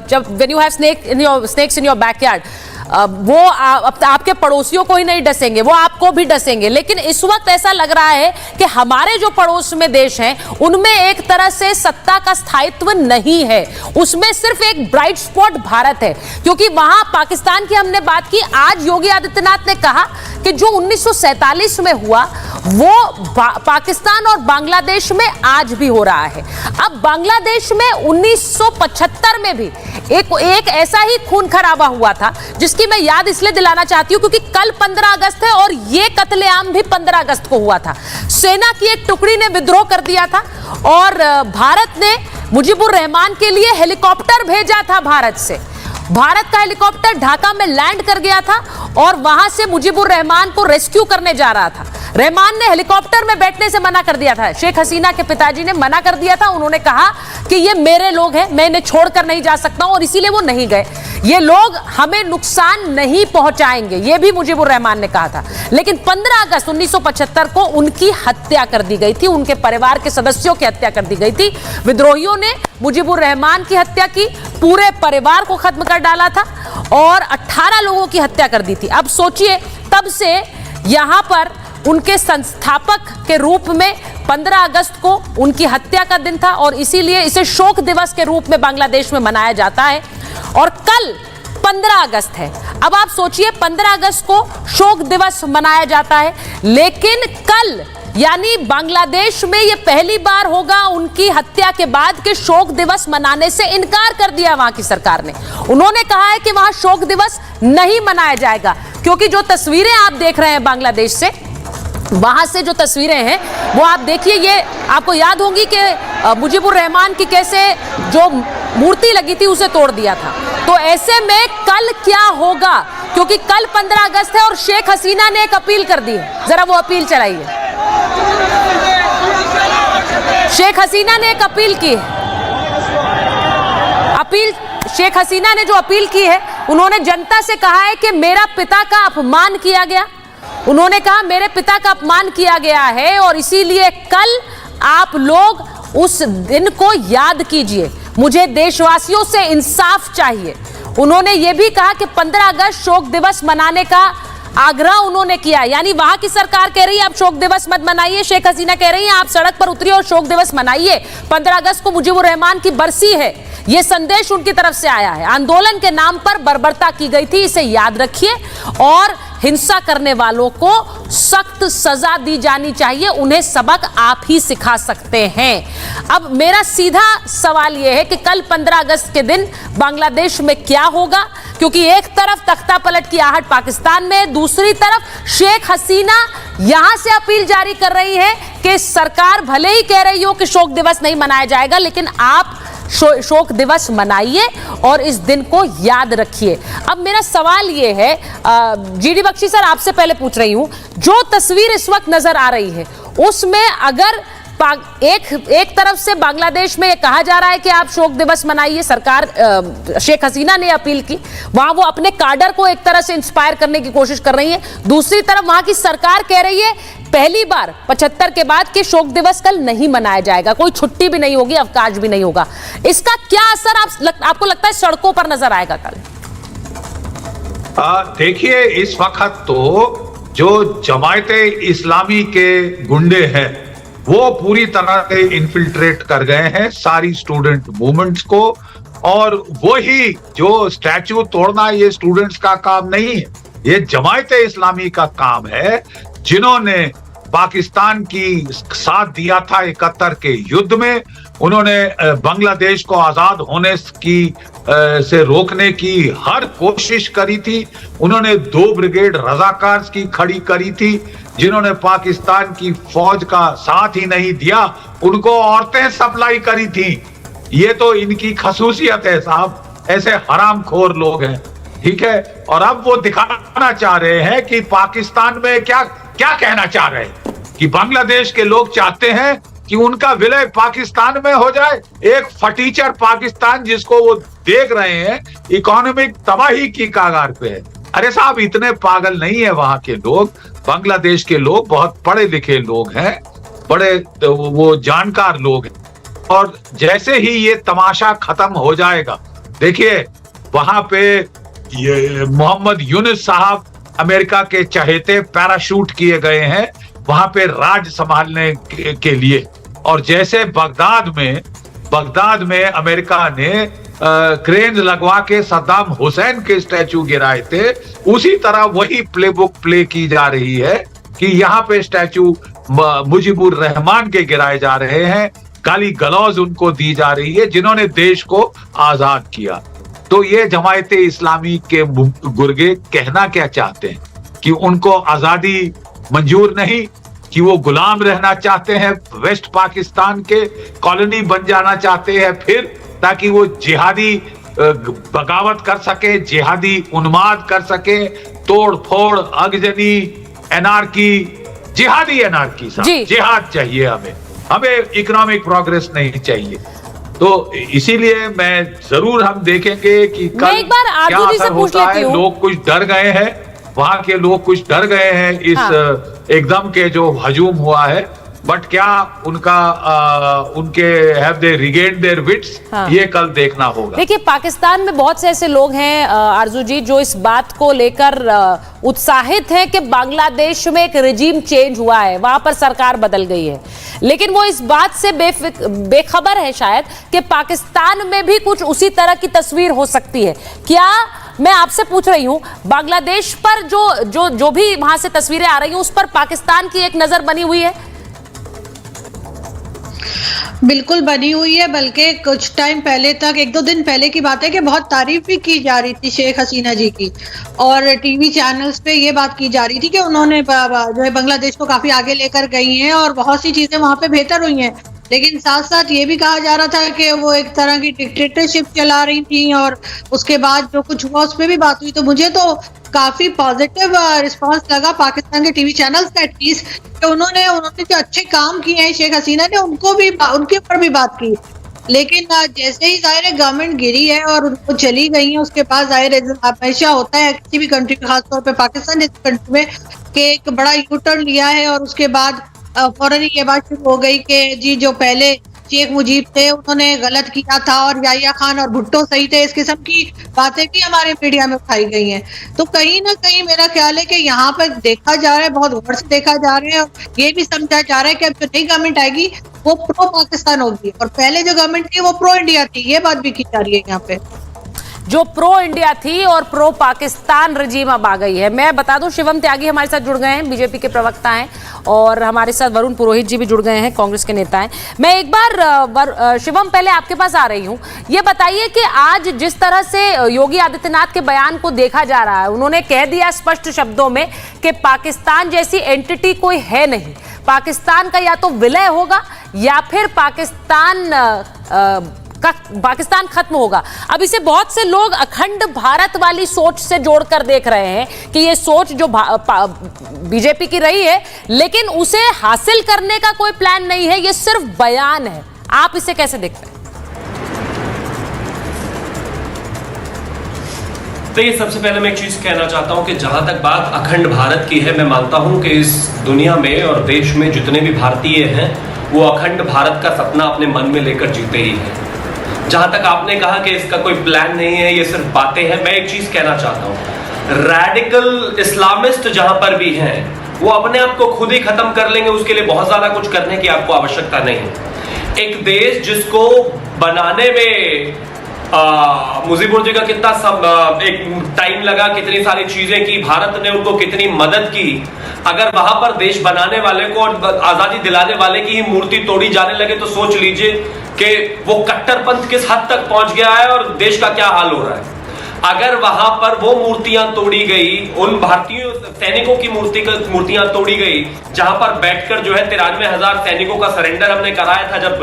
Speaker 1: जब when you have snakes in your backyard, वो आपके पड़ोसियों को ही नहीं डसेंगे, वो आपको भी डसेंगे। लेकिन इस वक्त ऐसा लग रहा है कि हमारे जो पड़ोस में देश हैं, उनमें एक तरह से सत्ता का स्थायित्व नहीं है। उसमें सिर्फ एक ब्राइट स्पॉट भारत है, क्योंकि वहां पाकिस्तान की हमने बात की। आज योगी आदित्यनाथ ने कहा कि जो 1947 में हुआ वो पाकिस्तान और बांग्लादेश में आज भी हो रहा है। अब बांग्लादेश में 1975 में भी एक ऐसा ही खून खराबा हुआ था, जिसकी मैं याद इसलिए दिलाना चाहती हूं क्योंकि कल 15 अगस्त है और ये कत्लेआम भी 15 अगस्त को हुआ था। सेना की एक टुकड़ी ने विद्रोह कर दिया था और भारत ने मुजीबुर रहमान के लिए हेलीकॉप्टर भेजा था। भारत का हेलीकॉप्टर ढाका में लैंड कर गया था और वहां से मुजीबुर रहमान को रेस्क्यू करने जा रहा था। रहमान ने हेलीकॉप्टर में बैठने से मना कर दिया था। शेख हसीना के पिताजी ने मना कर दिया था। उन्होंने कहा कि ये मेरे लोग हैं, मैं इन्हें छोड़कर नहीं जा सकता हूं, और इसीलिए वो नहीं गए। ये लोग हमें नुकसान नहीं पहुंचाएंगे, ये भी मुजीबुर रहमान ने कहा था। लेकिन 15 अगस्त 1975 को उनकी हत्या कर दी गई थी, उनके परिवार के सदस्यों की हत्या कर दी गई थी। विद्रोहियों ने मुजीबुर रहमान की हत्या की, पूरे परिवार को खत्म कर डाला था और 18 लोगों की हत्या कर दी थी। अब सोचिए, तब से यहां पर उनके संस्थापक के रूप में 15 अगस्त को उनकी हत्या का दिन था और इसीलिए इसे शोक दिवस के रूप में बांग्लादेश में मनाया जाता है। और कल 15 अगस्त है। अब आप सोचिए, 15 अगस्त को शोक दिवस मनाया जाता है, लेकिन कल यानी बांग्लादेश में यह पहली बार होगा उनकी हत्या के बाद कि शोक दिवस मनाने से इनकार कर दिया वहां की सरकार ने। उन्होंने कहा है कि वहां शोक दिवस नहीं मनाया जाएगा, क्योंकि जो तस्वीरें आप देख रहे हैं बांग्लादेश से, वहां से जो तस्वीरें हैं वो आप देखिए, ये आपको याद होंगी कि मुजीबुर रहमान की कैसे जो मूर्ति लगी थी उसे तोड़ दिया था। तो ऐसे में कल क्या होगा, क्योंकि कल 15 अगस्त है और शेख हसीना ने एक अपील कर दी है। जरा वो अपील चलाइए। शेख हसीना ने एक अपील की है। शेख हसीना ने जो अपील की है, उन्होंने जनता से कहा है कि मेरा पिता का अपमान किया गया। उन्होंने कहा मेरे पिता का अपमान किया गया है और इसीलिए कल आप लोग उस दिन को याद कीजिए। मुझे देशवासियों से इंसाफ चाहिए। उन्होंने ये भी कहा कि 15 अगस्त शोक दिवस मनाने का आग्रह उन्होंने किया, यानी वहां की सरकार कह रही है आप शोक दिवस मत मनाइए, शेख हसीना कह रही है आप सड़क पर उतरिए और शोक दिवस मनाइए। 15 अगस्त को मुजीबुर रहमान की बरसी है, यह संदेश उनकी तरफ से आया है। आंदोलन के नाम पर बर्बरता की गई थी, इसे याद रखिए, और हिंसा करने वालों को सख्त सजा दी जानी चाहिए। उन्हें सबक आप ही सिखा सकते हैं। अब मेरा सीधा सवाल यह है कि कल 15 अगस्त के दिन बांग्लादेश में क्या होगा, क्योंकि एक तरफ तख्ता पलट की आहट पाकिस्तान में, दूसरी तरफ शेख हसीना यहां से अपील जारी कर रही है कि सरकार भले ही कह रही हो कि शोक दिवस नहीं मनाया जाएगा, लेकिन आप शोक दिवस मनाइए और इस दिन को याद रखिए। अब मेरा सवाल यह है, जीडी बख्शी सर आपसे पहले पूछ रही हूं, जो तस्वीर इस वक्त नजर आ रही है उसमें अगर एक तरफ से बांग्लादेश में कहा जा रहा है कि आप शोक दिवस मनाइए, सरकार शेख हसीना ने अपील की, वहां वो अपने काडर को एक तरह से इंस्पायर करने की कोशिश कर रही है, दूसरी तरफ वहां की सरकार कह रही है पहली बार 75 के बाद कि शोक दिवस कल नहीं मनाया जाएगा, कोई छुट्टी भी नहीं होगी, अवकाश भी नहीं होगा। इसका क्या असर आपको लगता है सड़कों पर नजर आएगा कल?
Speaker 6: देखिए, इस वक्त तो जो जमायते इस्लामी के गुंडे हैं वो पूरी तरह से इन्फिल्ट्रेट कर गए हैं सारी स्टूडेंट मूवमेंट्स को, और वही जो स्टैच्यू तोड़ना ये स्टूडेंट्स का काम नहीं है, ये जमायते इस्लामी का काम है, जिन्होंने पाकिस्तान की साथ दिया था 71 के युद्ध में। उन्होंने बांग्लादेश को आजाद होने की से रोकने की हर कोशिश करी थी। उन्होंने 2 ब्रिगेड रजाकार की खड़ी करी थी, जिन्होंने पाकिस्तान की फौज का साथ ही नहीं दिया, उनको औरतें सप्लाई करी थी। ये तो इनकी खसूसियत है साहब, ऐसे हरामखोर लोग हैं, ठीक है। और अब वो दिखाना चाह रहे हैं कि पाकिस्तान में क्या कहना चाह रहे हैं कि बांग्लादेश के लोग चाहते हैं कि उनका विलय पाकिस्तान में हो जाए, एक फटीचर पाकिस्तान जिसको वो देख रहे हैं इकोनॉमिक तबाही की कागार पे है। अरे साहब, इतने पागल नहीं है वहां के लोग। बांग्लादेश के लोग बहुत पढ़े लिखे लोग हैं, बड़े वो जानकार लोग हैं, और जैसे ही ये तमाशा खत्म हो जाएगा, देखिए वहां पे ये मोहम्मद यूनुस साहब अमेरिका के चहेते पैराशूट किए गए हैं वहां पे राज संभालने के लिए। और जैसे बगदाद में अमेरिका ने क्रेन लगवा के सद्दाम हुसैन के स्टैचू गिराए थे, उसी तरह वही प्लेबुक प्ले की जा रही है कि यहाँ पे स्टैचू मुजीबुर रहमान के गिराए जा रहे हैं, गाली गलौज उनको दी जा रही है जिन्होंने देश को आजाद किया। तो ये जमायते इस्लामी के गुर्गे कहना क्या चाहते हैं कि उनको आजादी मंजूर नहीं, कि वो गुलाम रहना चाहते हैं, वेस्ट पाकिस्तान के कॉलोनी बन जाना चाहते हैं फिर, ताकि वो जिहादी बगावत कर सके, जिहादी उन्माद कर सके, तोड़ फोड़, आगजनी, एनार्की, जिहादी एनार्की, जिहाद चाहिए हमें इकोनॉमिक प्रोग्रेस नहीं चाहिए। तो इसीलिए मैं जरूर हम देखेंगे कि कल क्या असर होता है। लोग कुछ डर गए हैं, वहां के लोग कुछ डर गए हैं इस एकदम के जो हजूम हुआ है, बट क्या उनके have they regained their wits, ये कल देखना होगा।
Speaker 1: देखिए, पाकिस्तान में बहुत से ऐसे लोग हैं आरजू जी जो इस बात को लेकर उत्साहित हैं कि बांग्लादेश में एक रिजीम चेंज हुआ है, वहां पर सरकार बदल गई है, लेकिन वो इस बात से बेखबर है शायद कि पाकिस्तान में भी कुछ उसी तरह की तस्वीर हो सकती है। क्या, मैं आपसे पूछ रही हूं, बांग्लादेश पर जो भी वहां से तस्वीरें आ रही हैं उस पर पाकिस्तान की एक नजर बनी हुई है?
Speaker 5: बिल्कुल बनी हुई है, बल्कि कुछ टाइम पहले तक, 1-2 दिन पहले की बात है कि बहुत तारीफ भी की जा रही थी शेख हसीना जी की, और टीवी चैनल्स पे ये बात की जा रही थी कि उन्होंने जो है बांग्लादेश को काफी आगे लेकर गई हैं और बहुत सी चीजें वहां पे बेहतर हुई हैं। लेकिन साथ साथ ये भी कहा जा रहा था कि वो एक तरह की डिक्टेटरशिप चला रही थी, और उसके बाद जो कुछ हुआ उस पर भी बात हुई। तो मुझे तो काफी पॉजिटिव रिस्पांस लगा पाकिस्तान के टीवी चैनल्स का एटलीस्ट, कि उन्होंने जो अच्छे काम किए हैं शेख हसीना ने, उनके ऊपर भी बात की। लेकिन जैसे ही जाहिर है गवर्नमेंट गिरी है और उनको चली गई है, उसके बाद जाहिर है हमेशा होता है किसी भी कंट्री में, खासतौर पे पाकिस्तान जैसी कंट्री में, कि एक बड़ा यू टर्न लिया है और उसके बाद फौरन ये बात शुरू हो गई कि जी जो पहले शेख मुजीब थे उन्होंने गलत किया था और याहिया खान और भुट्टो सही थे, इस किस्म की बातें भी हमारे मीडिया में उठाई गई हैं। तो कहीं ना कहीं मेरा ख्याल है कि यहाँ पर देखा जा रहा है, बहुत गौर से देखा जा रहा है, और ये भी समझा जा रहा है कि अब जो नई गवर्नमेंट आएगी वो प्रो पाकिस्तान होगी, और पहले जो गवर्नमेंट थी वो प्रो इंडिया थी। ये बात भी की जा रही है यहाँ पे,
Speaker 1: जो प्रो इंडिया थी और प्रो पाकिस्तान रजीम अब आ गई है। मैं बता दूं, शिवम त्यागी हमारे साथ जुड़ गए हैं, बीजेपी के प्रवक्ता हैं, और हमारे साथ वरुण पुरोहित जी भी जुड़ गए हैं, कांग्रेस के नेता हैं। मैं एक बार शिवम पहले आपके पास आ रही हूं, ये बताइए कि आज जिस तरह से योगी आदित्यनाथ के बयान को देखा जा रहा है, उन्होंने कह दिया स्पष्ट शब्दों में कि पाकिस्तान जैसी एंटिटी कोई है नहीं, पाकिस्तान का या तो विलय होगा या फिर पाकिस्तान खत्म होगा। अब इसे बहुत से लोग अखंड भारत वाली सोच से जोड़कर देख रहे हैं कि ये सोच जो बीजेपी की रही है, लेकिन उसे हासिल करने का कोई प्लान नहीं है, ये सिर्फ बयान है। आप इसे कैसे देखते हैं?
Speaker 8: देखिए, सबसे पहले मैं एक चीज कहना चाहता हूं कि जहां तक बात अखंड भारत की है, मैं मानता हूं कि इस दुनिया में और देश में जितने भी भारतीय हैं वो अखंड भारत का सपना अपने मन में लेकर जीते ही हैं। जहां तक आपने कहा कि इसका कोई प्लान नहीं है, ये सिर्फ बातें हैं, मैं एक चीज कहना चाहता हूं, रैडिकल इस्लामिस्ट जहां पर भी हैं वो अपने आप को खुद ही खत्म कर लेंगे, उसके लिए बहुत ज्यादा कुछ करने की आपको आवश्यकता नहीं है। एक देश जिसको बनाने में मुजीबुर जी का कितना एक टाइम लगा, कितनी सारी चीजें की, भारत ने उनको कितनी मदद की, अगर वहां पर देश बनाने वाले को और आजादी दिलाने वाले की ही मूर्ति तोड़ी जाने लगे तो सोच लीजिए कि वो कट्टरपंथ किस हद तक पहुंच गया है और देश का क्या हाल हो रहा है। अगर वहां पर वो मूर्तियां तोड़ी गई, उन भारतीय सैनिकों की मूर्तियां तोड़ी गई, जहां पर बैठकर जो है 93,000 सैनिकों का सरेंडर हमने कराया था जब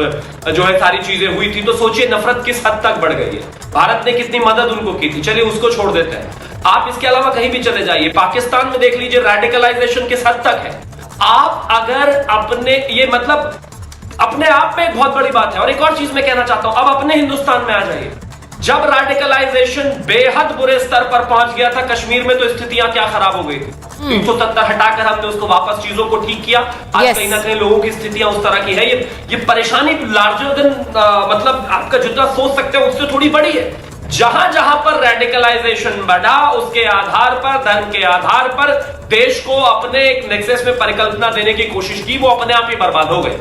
Speaker 8: जो है सारी चीजें हुई थी, तो सोचिए नफरत किस हद तक बढ़ गई है। भारत ने कितनी मदद उनको की थी, चलिए उसको छोड़ देते हैं। आप इसके अलावा कहीं भी चले जाइए, पाकिस्तान में देख लीजिए रेडिकलाइजेशन किस हद तक है। आप अगर अपने ये मतलब अपने आप में एक बहुत बड़ी बात है। और एक और चीज मैं कहना चाहता हूं, अब अपने हिंदुस्तान में आ जाइए, जब रेडिकलाइजेशन बेहद बुरे स्तर पर पहुंच गया था कश्मीर में, तो स्थितियां क्या खराब हो गई थी। 370 हटाकर हमने उसको वापस चीजों को ठीक किया। आज कहीं ना कहीं लोगों की स्थितियां उस तरह की है। ये परेशानी लार्जर देन मतलब आपका जितना सोच सकते हो उससे थोड़ी बड़ी है। जहां जहां पर रेडिकलाइजेशन बढ़ा, उसके आधार पर, धन के आधार पर देश को अपने एक नेक्सस में परिकल्पना देने की कोशिश की, वो अपने आप ही बर्बाद हो गए।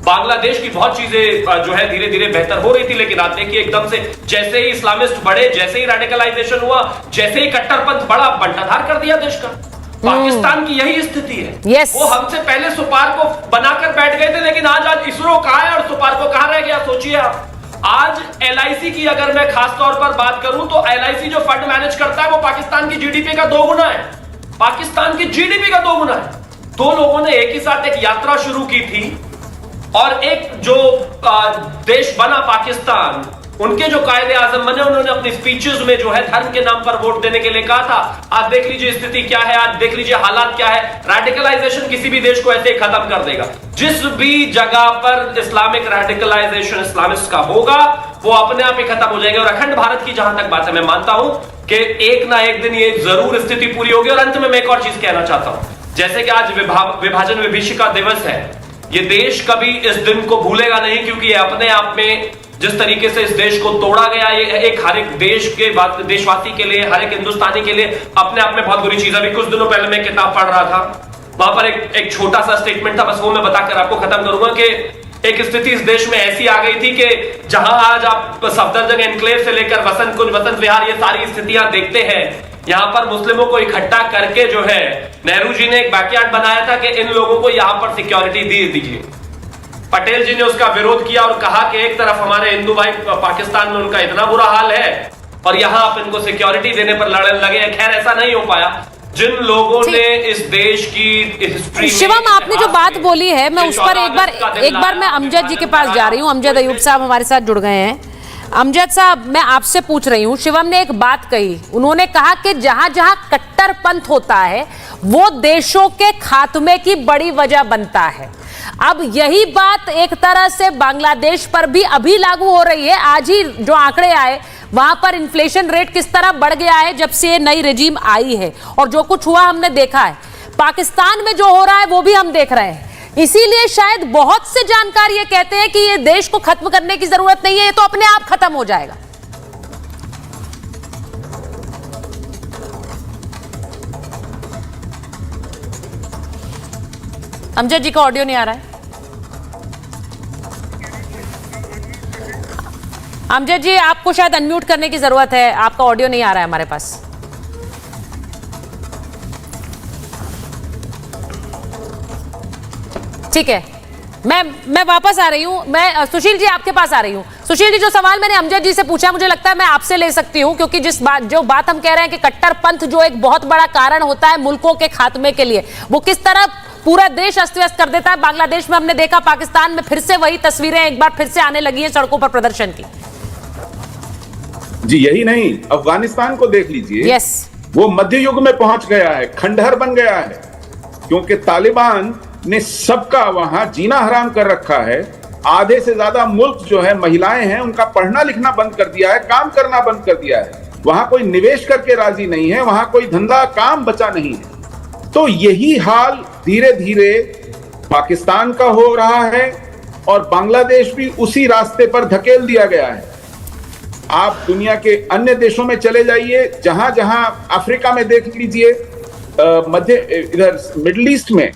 Speaker 8: बांग्लादेश की बहुत चीजें जो है धीरे धीरे बेहतर हो रही थी, लेकिन आप देखिए एकदम से जैसे ही इस्लामिस्ट बढ़े, जैसे ही रेडिकलाइजेशन हुआ, जैसे ही कट्टरपंथ बढ़ा, बंटाधार कर दिया देश का। पाकिस्तान की यही स्थिति है।
Speaker 1: Yes.
Speaker 8: वो हमसे पहले सुपार को बनाकर बैठ गए थे, लेकिन आज इसरो कहां है और सुपार को कहां रह गया, सोचिए आप। आज LIC की अगर मैं खास तौर पर बात करूं तो LIC जो फंड मैनेज करता है वो पाकिस्तान की GDP का 2 गुना है। पाकिस्तान की GDP का 2 गुना है। 2 लोगों ने एक ही साथ एक यात्रा शुरू की थी और एक जो देश बना पाकिस्तान, उनके जो कायदे आजम बने, उन्होंने अपनी स्पीचेस में जो है धर्म के नाम पर वोट देने के लिए कहा था। आज देख लीजिए स्थिति क्या है, आज देख लीजिए हालात क्या है। रेडिकलाइजेशन किसी भी देश को ऐसे ही खत्म कर देगा। जिस भी जगह पर इस्लामिक रेडिकलाइजेशन इस्लामिस्ट का होगा वो अपने आप ही खत्म हो जाएगा। और अखंड भारत की जहां तक बात है, मैं मानता हूं कि एक ना एक दिन ये जरूर स्थिति पूरी होगी। और अंत में मैं एक और चीज कहना चाहता हूं, जैसे कि आज विभाजन विभीषिका दिवस है, ये देश कभी इस दिन को भूलेगा नहीं, क्योंकि ये अपने आप में जिस तरीके से इस देश को तोड़ा गया, ये एक हर एक देश के देशवासी के लिए, हर एक हिंदुस्तानी के लिए अपने आप में बहुत बुरी चीज है। अभी कुछ दिनों पहले मैं किताब पढ़ रहा था, वहां पर एक छोटा सा स्टेटमेंट था, बस वो मैं बताकर आपको खत्म करूंगा कि एक स्थिति इस देश में ऐसी आ गई थी कि जहां आज आप सफदरजंग एनक्लेव से लेकर वसंत कुंज, वसंत विहार, ये सारी स्थितियां देखते हैं, यहां पर मुस्लिमों को इकट्ठा करके जो है नेहरू जी ने एक बैकयार्ड बनाया था कि इन लोगों को यहां पर सिक्योरिटी दे दीजिए। पटेल जी ने उसका विरोध किया और कहा कि एक तरफ हमारे हिंदू भाई पाकिस्तान में उनका इतना बुरा हाल है और यहां आप इनको सिक्योरिटी देने पर लड़ने लगे हैं। खैर ऐसा नहीं हो पाया। जिन लोगों ने इस देश की हिस्ट्री,
Speaker 1: शिवम आपने जो बात बोली है, मैं उस पर एक बार मैं अमजद जी के पास जा रही हूँ। अमजद अयूब साहब हमारे साथ जुड़ गए हैं। अमजद साहब, मैं आपसे पूछ रही हूँ, शिवम ने एक बात कही, उन्होंने कहा कि जहां जहां कट्टरपंथ होता है वो देशों के खात्मे की बड़ी वजह बनता है। अब यही बात एक तरह से बांग्लादेश पर भी अभी लागू हो रही है। आज ही जो आंकड़े आए वहां पर इन्फ्लेशन रेट किस तरह बढ़ गया है जब से ये नई रेजिम आई है, और जो कुछ हुआ हमने देखा है। पाकिस्तान में जो हो रहा है वो भी हम देख रहे हैं। इसीलिए शायद बहुत से जानकार ये कहते हैं कि ये देश को खत्म करने की जरूरत नहीं है, ये तो अपने आप खत्म हो जाएगा। अमजद जी का ऑडियो नहीं आ रहा है। अमजद जी, आपको शायद अनम्यूट करने की जरूरत है, आपका ऑडियो नहीं आ रहा है हमारे पास। ठीक है, मैं वापस आ रही हूं। मैं सुशील जी आपके पास आ रही हूं। सुशील जी, जो सवाल मैंने अमजद जी से पूछा, मुझे लगता है मैं आपसे ले सकती हूं, क्योंकि जो बात हम कह रहे हैं कि कट्टरपंथ जो एक बहुत बड़ा कारण होता है मुल्कों के खात्मे के लिए, वो किस तरह पूरा देश अस्त व्यस्त कर देता है। बांग्लादेश में हमने देखा, पाकिस्तान में फिर से वही तस्वीरें एक बार फिर से आने लगी है सड़कों पर प्रदर्शन की।
Speaker 7: जी यही नहीं, अफगानिस्तान को देख लीजिए।
Speaker 1: यस,
Speaker 7: वो मध्य युग में पहुंच गया है, खंडहर बन गया है, क्योंकि तालिबान ने सबका वहां जीना हराम कर रखा है। आधे से ज्यादा मुल्क जो है, महिलाएं हैं, उनका पढ़ना लिखना बंद कर दिया है, काम करना बंद कर दिया है। वहां कोई निवेश करके राजी नहीं है, वहां कोई धंधा काम बचा नहीं है। तो यही हाल धीरे धीरे पाकिस्तान का हो रहा है और बांग्लादेश भी उसी रास्ते पर धकेल दिया गया है। आप दुनिया के अन्य देशों में चले जाइए, जहां जहां अफ्रीका में देख लीजिए, इधर मिडिल ईस्ट में,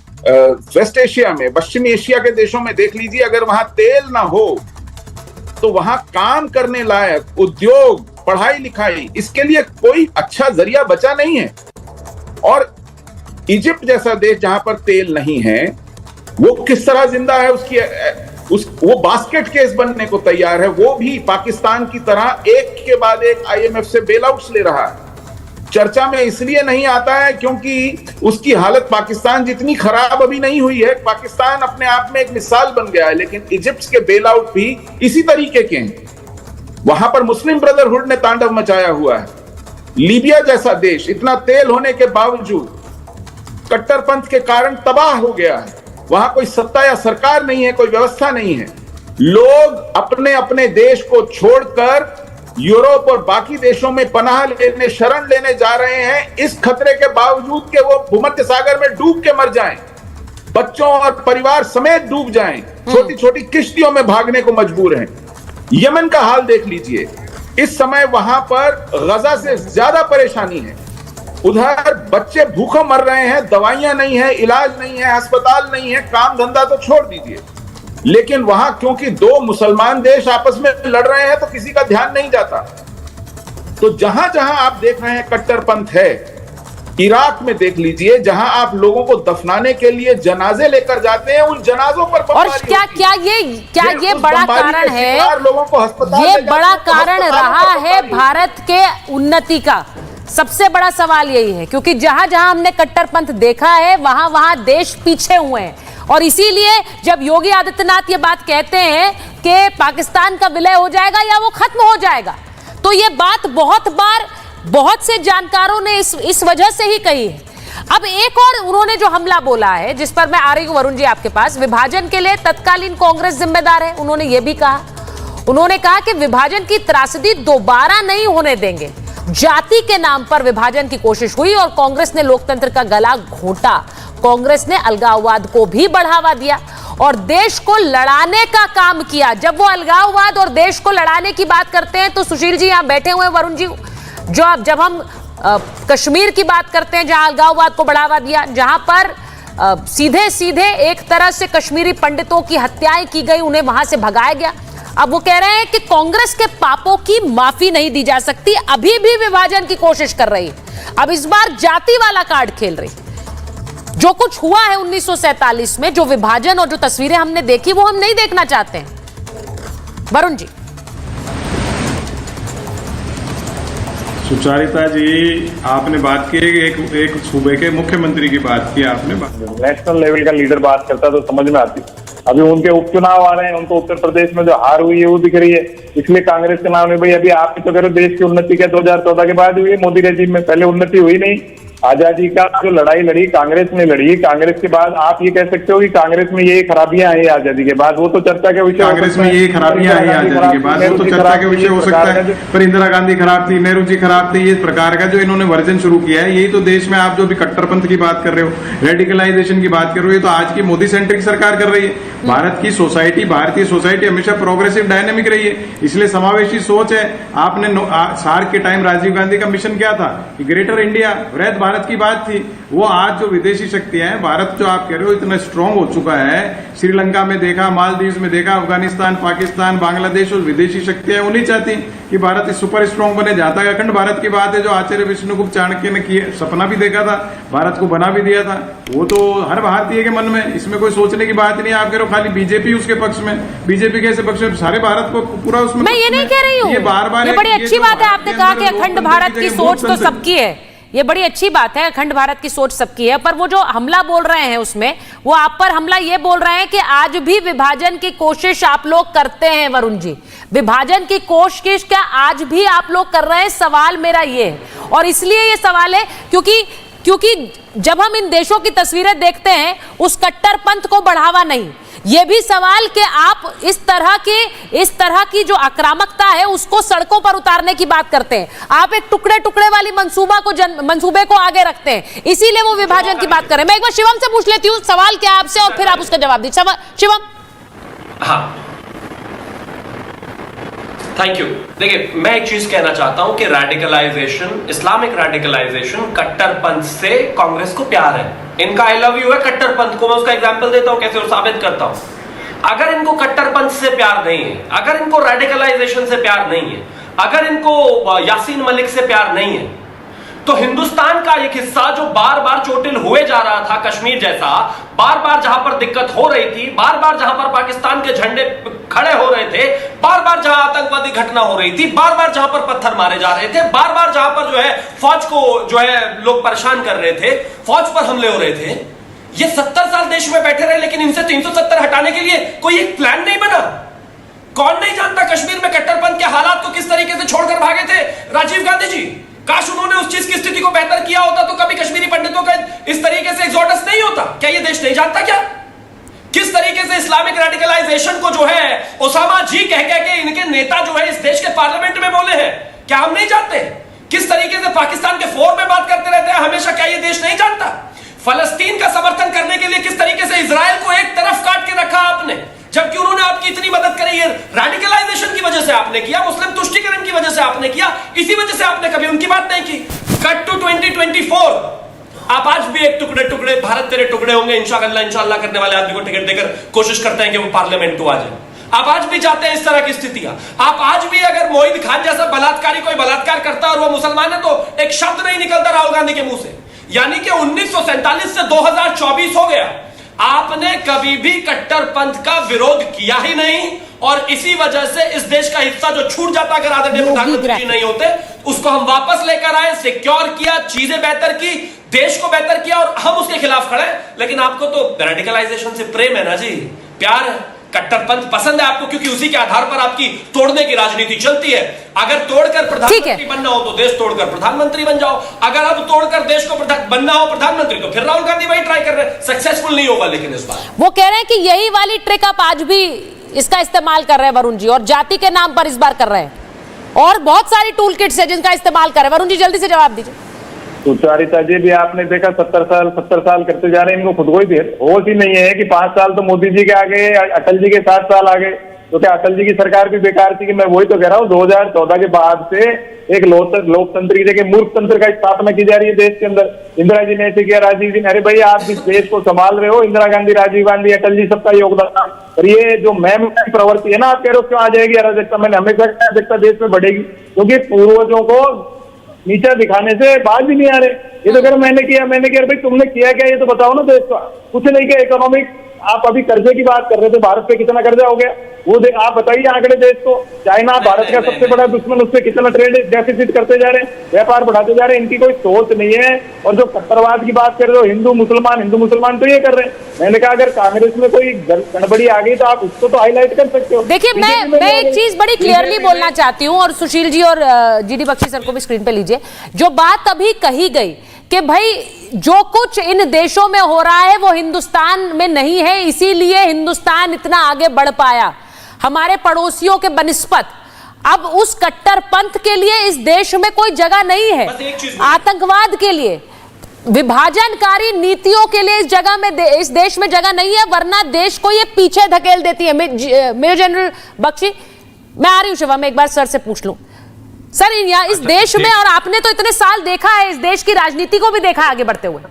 Speaker 7: वेस्ट एशिया में, पश्चिमी एशिया के देशों में देख लीजिए, अगर वहां तेल ना हो तो वहां काम करने लायक उद्योग, पढ़ाई लिखाई, इसके लिए कोई अच्छा जरिया बचा नहीं है। और इजिप्ट जैसा देश जहां पर तेल नहीं है, वो किस तरह जिंदा है, वो बास्केट केस बनने को तैयार है। वो भी पाकिस्तान की तरह एक के बाद एक IMF से बेल आउट्स ले रहा है। चर्चा में इसलिए नहीं आता है क्योंकि उसकी हालत पाकिस्तान जितनी खराब अभी नहीं हुई है। पाकिस्तान अपने आप में एक मिसाल बन गया है, लेकिन इजिप्ट के बेल आउट भी इसी तरीके के हैं। वहां पर मुस्लिम ब्रदरहुड ने तांडव मचाया हुआ है। लीबिया जैसा देश इतना तेल होने के बावजूद कट्टरपंथ के कारण तबाह हो गया है। वहां कोई सत्ता या सरकार नहीं है, कोई व्यवस्था नहीं है। लोग अपने अपने देश को छोड़कर यूरोप और बाकी देशों में पनाह लेने, शरण लेने जा रहे हैं, इस खतरे के बावजूद कि वो भूमध्य सागर में डूब के मर जाएं, बच्चों और परिवार समेत डूब जाएं, छोटी छोटी किश्तियों में भागने को मजबूर हैं। यमन का हाल देख लीजिए, इस समय वहां पर गजा से ज्यादा परेशानी है। उधर बच्चे भूखों मर रहे हैं, दवाइयां नहीं है, इलाज नहीं है, अस्पताल नहीं है, काम धंधा तो छोड़ दीजिए। लेकिन वहां क्योंकि दो मुसलमान देश आपस में लड़ रहे हैं तो किसी का ध्यान नहीं जाता। तो जहां जहां आप देख रहे हैं कट्टरपंथ है, इराक में देख लीजिए, जहां आप लोगों को दफनाने के लिए जनाजे लेकर जाते हैं, उन जनाजों पर
Speaker 1: और क्या ये बड़ा कारण है,
Speaker 7: लोगों को अस्पताल
Speaker 1: ये बड़ा कारण रहा है भारत के उन्नति का? सबसे बड़ा सवाल यही है, क्योंकि जहां जहां हमने कट्टरपंथ देखा है वहां वहां देश पीछे हुए हैं। और इसीलिए जब योगी आदित्यनाथ ये बात कहते हैं कि पाकिस्तान का विलय हो जाएगा या वो खत्म हो जाएगा, तो ये बात बहुत बार बहुत से जानकारों ने इस वजह से ही कही है। अब एक और उन्होंने जो हमला बोला है, जिस पर मैं आ रही हूं वरुण जी आपके पास, विभाजन के लिए तत्कालीन कांग्रेस जिम्मेदार है, उन्होंने ये भी कहा। उन्होंने कहा कि विभाजन की त्रासदी दोबारा नहीं होने देंगे। जाति के नाम पर विभाजन की कोशिश हुई और कांग्रेस ने लोकतंत्र का गला घोंटा। कांग्रेस ने अलगाववाद को भी बढ़ावा दिया और देश को लड़ाने का काम किया। जब वो अलगाववाद और देश को लड़ाने की बात करते हैं तो सुशील जी यहां बैठे हुए, वरुण जी, जब हम कश्मीर की बात करते हैं जहां अलगाववाद को बढ़ावा दिया, जहां पर सीधे सीधे एक तरह से कश्मीरी पंडितों की हत्याएं की गई, उन्हें वहां से भगाया गया। अब वो कह रहे हैं कि कांग्रेस के पापों की माफी नहीं दी जा सकती, अभी भी विभाजन की कोशिश कर रही है। अब इस बार जाति वाला कार्ड खेल रही। जो कुछ हुआ है 1947 में, जो विभाजन और जो तस्वीरें हमने देखी, वो हम नहीं देखना चाहते हैं। वरुण जी।
Speaker 9: सुचारिता जी, आपने बात की एक सूबे के मुख्यमंत्री की बात की आपने।
Speaker 10: नेशनल लेवल का लीडर बात करता तो समझ में आती। अभी उनके उपचुनाव आ रहे हैं, उनको उत्तर प्रदेश में जो हार हुई है वो दिख रही है, इसलिए कांग्रेस के नाम में भाई अभी आप ही तो कह रहे हो देश की उन्नति क्या 2014 के बाद हुई है, मोदी रेजिम में पहले उन्नति हुई नहीं। आजादी का जो लड़ाई लड़ी कांग्रेस ने लड़ी, कांग्रेस के बाद आप ये कह सकते हो कि कांग्रेस में ये खराबियां आई आजादी के बाद, वो तो चर्चा के विषय।
Speaker 9: कांग्रेस में ये खराबियां आई आजादी के बाद, वो तो चर्चा के विषय हो सकता है। पर इंदिरा गांधी खराब थी, नेहरू जी खराब थे, ये प्रकार का जो इन्होंने वर्जन शुरू किया है, यही तो देश में आप जो भी कट्टरपंथ की बात कर रहे हो, रेडिकलाइजेशन की बात कर रहे हो, ये तो आज की मोदी सेंट्रिक सरकार कर रही है। भारत की सोसाइटी, भारतीय सोसाइटी हमेशा प्रोग्रेसिव डायनेमिक रही है, इसलिए समावेशी सोच है। आपने सार्क के टाइम राजीव गांधी का मिशन क्या था कि ग्रेटर इंडिया, वृहद भारत की बात थी। वो आज जो विदेशी शक्तियां हैं, भारत जो आप कह रहे हो इतना स्ट्रांग हो चुका है, श्रीलंका में देखा, मालदीव में देखा, अफगानिस्तान, पाकिस्तान, बांग्लादेश और विदेशी शक्तियां वो नहीं चाहती कि भारत सुपर स्ट्रांग बने। जाता है अखंड भारत की बात है, जो आचार्य विष्णुगुप्त चाणक्य ने किया, सपना भी देखा था, भारत को बना भी दिया था, वो तो हर भारतीय के मन में, इसमें कोई सोचने की बात नहीं। आप कह रहे हो खाली बीजेपी उसके पक्ष में, बीजेपी कैसे पक्ष में, सारे भारत को पूरा उसमें।
Speaker 1: मैं ये नहीं कह रही हूँ,
Speaker 9: ये बार-बार
Speaker 1: बड़ी अच्छी बात है आपने कहा कि अखंड भारत की सोच तो सबकी है, ये बड़ी अच्छी बात है, अखंड भारत की सोच सबकी है। पर वो जो हमला बोल रहे हैं उसमें, वो आप पर हमला ये बोल रहे हैं कि आज भी विभाजन की कोशिश आप लोग करते हैं। वरुण जी, विभाजन की कोशिश क्या आज भी आप लोग कर रहे हैं? सवाल मेरा ये है, और इसलिए ये सवाल है क्योंकि जब हम इन देशों की तस्वीरें देखते हैं, उस कट्टरपंथ को बढ़ावा नहीं। ये भी सवाल कि आप इस तरह की जो आक्रामकता है उसको सड़कों पर उतारने की बात करते हैं। आप एक टुकड़े टुकड़े वाली मंसूबे को आगे रखते हैं, इसीलिए वो विभाजन की बात करें। मैं एक बार शिवम से पूछ लेती हूँ सवाल क्या आपसे, और फिर आप उसका जवाब दीजिए। शिवम।
Speaker 8: हाँ, थैंक यू। देखिए, मैं एक चीज कहना चाहता हूं कि रेडिकलाइजेशन, इस्लामिक रेडिकलाइजेशन, कट्टरपंथ से कांग्रेस को प्यार है। इनका आई लव यू है कट्टरपंथ को। मैं उसका एग्जांपल देता हूं कैसे वो साबित करता हूं। अगर इनको कट्टरपंथ से प्यार नहीं है, अगर इनको रेडिकलाइजेशन से प्यार नहीं है, अगर इनको यासीन मलिक से प्यार नहीं है, तो हिंदुस्तान का एक हिस्सा जो बार बार चोटिल हुए जा रहा था, कश्मीर जैसा, बार बार जहां पर दिक्कत हो रही थी, बार बार जहां पर पाकिस्तान के झंडे खड़े हो रहे थे, बार बार जहां आतंकवादी घटना हो रही थी, बार बार जहां पर पत्थर मारे जा रहे थे, बार बार जहां पर जो है फौज को जो है लोग परेशान कर रहे थे, फौज पर हमले हो रहे थे, ये 70 साल देश में बैठे रहे, लेकिन इनसे 370 हटाने के लिए कोई एक प्लान नहीं बना। कौन नहीं जानता कश्मीर में कट्टरपंथ के हालात को किस तरीके से छोड़कर भागे थे राजीव गांधी जी। काश उन्होंने उस चीज की स्थिति को बेहतर किया होता तो कभी कश्मीरी पंडितों का इस तरीके से एक्सोडस नहीं होता। क्या ये देश नहीं जानता क्या किस तरीके से इस्लामिक रेडिकलाइजेशन को जो है ओसामा जी कह के इनके नेता जो है इस देश के पार्लियामेंट में बोले हैं? क्या हम नहीं जानते? किस तरीके से पाकिस्तान के फोर में बात करते रहते हैं हमेशा? क्या ये देश नहीं जानता? फलस्तीन का समर्थन करने के लिए किस तरीके से इजराइल को एक तरफ काट के रखा आपने, जबकि उन्होंने आपकी इतनी मदद करी है। रेडिकलाइजेशन की वजह से आपने किया, मुस्लिम तुष्टीकरण की वजह से आपने किया, इसी वजह से आपने कभी उनकी बात नहीं की। कट टू 2024, आप आज भी एक टुकड़े टुकड़े भारत तेरे टुकड़े होंगे इंशाअल्लाह करने वाले आदमी को टिकट देकर कोशिश करते हैं कि वो पार्लियामेंट को आ जाए। आप आज भी चाहते हैं इस तरह की स्थितियां। आप आज भी अगर मोहित खान जैसा बलात्कारी कोई बलात्कार करता और वो मुसलमान है तो एक शब्द नहीं निकलता राहुल गांधी के मुंह से। यानी कि 1947 से 2024 हो गया, आपने कभी भी कट्टरपंथ का विरोध किया ही नहीं, और इसी वजह से इस देश का हिस्सा जो छूट जाता अगर आदरणीय प्रधानमंत्री जी नहीं होते, उसको हम वापस लेकर आए, सिक्योर किया, चीजें बेहतर की, देश को बेहतर किया, और हम उसके खिलाफ खड़े। लेकिन आपको तो रेडिकलाइजेशन से प्रेम है ना जी, प्यार है, कट्टरपंथ पसंद है आपको, क्योंकि उसी के आधार पर आपकी तोड़ने की राजनीति चलती है। अगर तोड़कर प्रधानमंत्री बनना हो तो देश तोड़कर प्रधानमंत्री बन जाओ, अगर अब तोड़कर देश को बनना हो प्रधानमंत्री तो फिर राहुल गांधी वही ट्राई कर रहे हैं, सक्सेसफुल नहीं होगा। लेकिन इस बार
Speaker 1: वो कह रहे हैं कि यही वाली ट्रिक आप आज भी इसका इस्तेमाल कर रहे हैं वरुण जी, और जाति के नाम पर इस बार कर रहे हैं, और बहुत सारी टूल किट्स है जिनका इस्तेमाल कर रहे हैं। वरुण जी जल्दी से जवाब दीजिए।
Speaker 10: सुचारिता जी भी आपने देखा 70 साल करते जा रहे हैं, इनको खुद को ही होश ही नहीं है कि 5 साल तो मोदी जी के आगे, अटल जी के 7 साल आगे, तो क्या अटल जी की सरकार भी बेकार थी? कि मैं वही तो कह रहा हूँ, 2014 के बाद से एक लोकतंत्र की जगह मूर्ख तंत्र का स्थापना की जा रही है देश के अंदर। इंदिरा जी ने ऐसे किया, राजीव जी ने, अरे भाई आप इस देश को संभाल रहे हो, इंदिरा गांधी, राजीव गांधी, अटल जी सबका योगदान, और ये जो मैम प्रवृत्ति है ना, आप कह रहे हो क्यों आ जाएगी अराजकता? मैंने हमेशा अराजकता देश में बढ़ेगी, क्योंकि पूर्वजों को नीचा दिखाने से बात भी नहीं आ रहे। ये तो कह मैंने किया भाई तुमने किया क्या, ये तो बताओ ना देश का। कुछ नहीं किया। इकोनॉमिक, आप अभी कर्जे की बात कर रहे थे, भारत पे कितना कर्जा हो गया वो आप बताइए आंकड़े देश को। चाइना भारत का सबसे बड़ा दुश्मन, उससे कितना ट्रेड डेफिसिट करते जा रहे हैं, व्यापार बढ़ाते जा रहे हैं। इनकी कोई सोच नहीं है। और जो कट्टरवाद की बात कर रहे हो, हिंदू मुसलमान तो ये कर रहे हैं। मैंने कहा अगर कांग्रेस में कोई गड़बड़ी आ गई तो आप उसको तो हाईलाइट कर सकते हो।
Speaker 1: देखिए मैं एक चीज बड़ी क्लियरली बोलना चाहती हूँ, और सुशील जी और जीडी बख्शी सर को भी स्क्रीन पे लीजिए। जो बात अभी कही गई कि भाई जो कुछ इन देशों में हो रहा है वो हिंदुस्तान में नहीं है, इसीलिए हिंदुस्तान इतना आगे बढ़ पाया हमारे पड़ोसियों के बनिस्पत। अब उस कट्टरपंथ के लिए इस देश में कोई जगह नहीं है, आतंकवाद के लिए, विभाजनकारी नीतियों के लिए इस देश में जगह नहीं है, वरना देश को ये पीछे धकेल देती है। मेजर जनरल बख्शी, मैं आ रही हूं शिवा, मैं एक बार सर से पूछ लूं। सर यहाँ इस देश में, और आपने तो इतने साल देखा है, इस देश की राजनीति को भी देखा आगे बढ़ते हुए।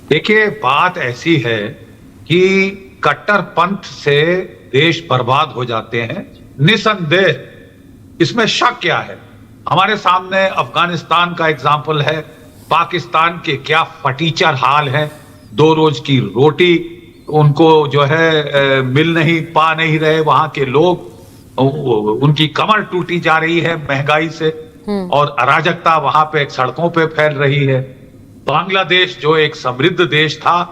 Speaker 6: देखिए बात ऐसी है कि कट्टरपंथ से देश बर्बाद हो जाते हैं, निसंदेह, इसमें शक क्या है। हमारे सामने अफगानिस्तान का एग्जाम्पल है, पाकिस्तान के क्या फटीचर हाल है, 2 रोज की रोटी उनको जो है मिल नहीं पा नहीं रहे वहां के लोग, उनकी कमर टूटी जा रही है महंगाई से, और अराजकता वहां पे सड़कों पे फैल रही है। बांग्लादेश जो एक समृद्ध देश था,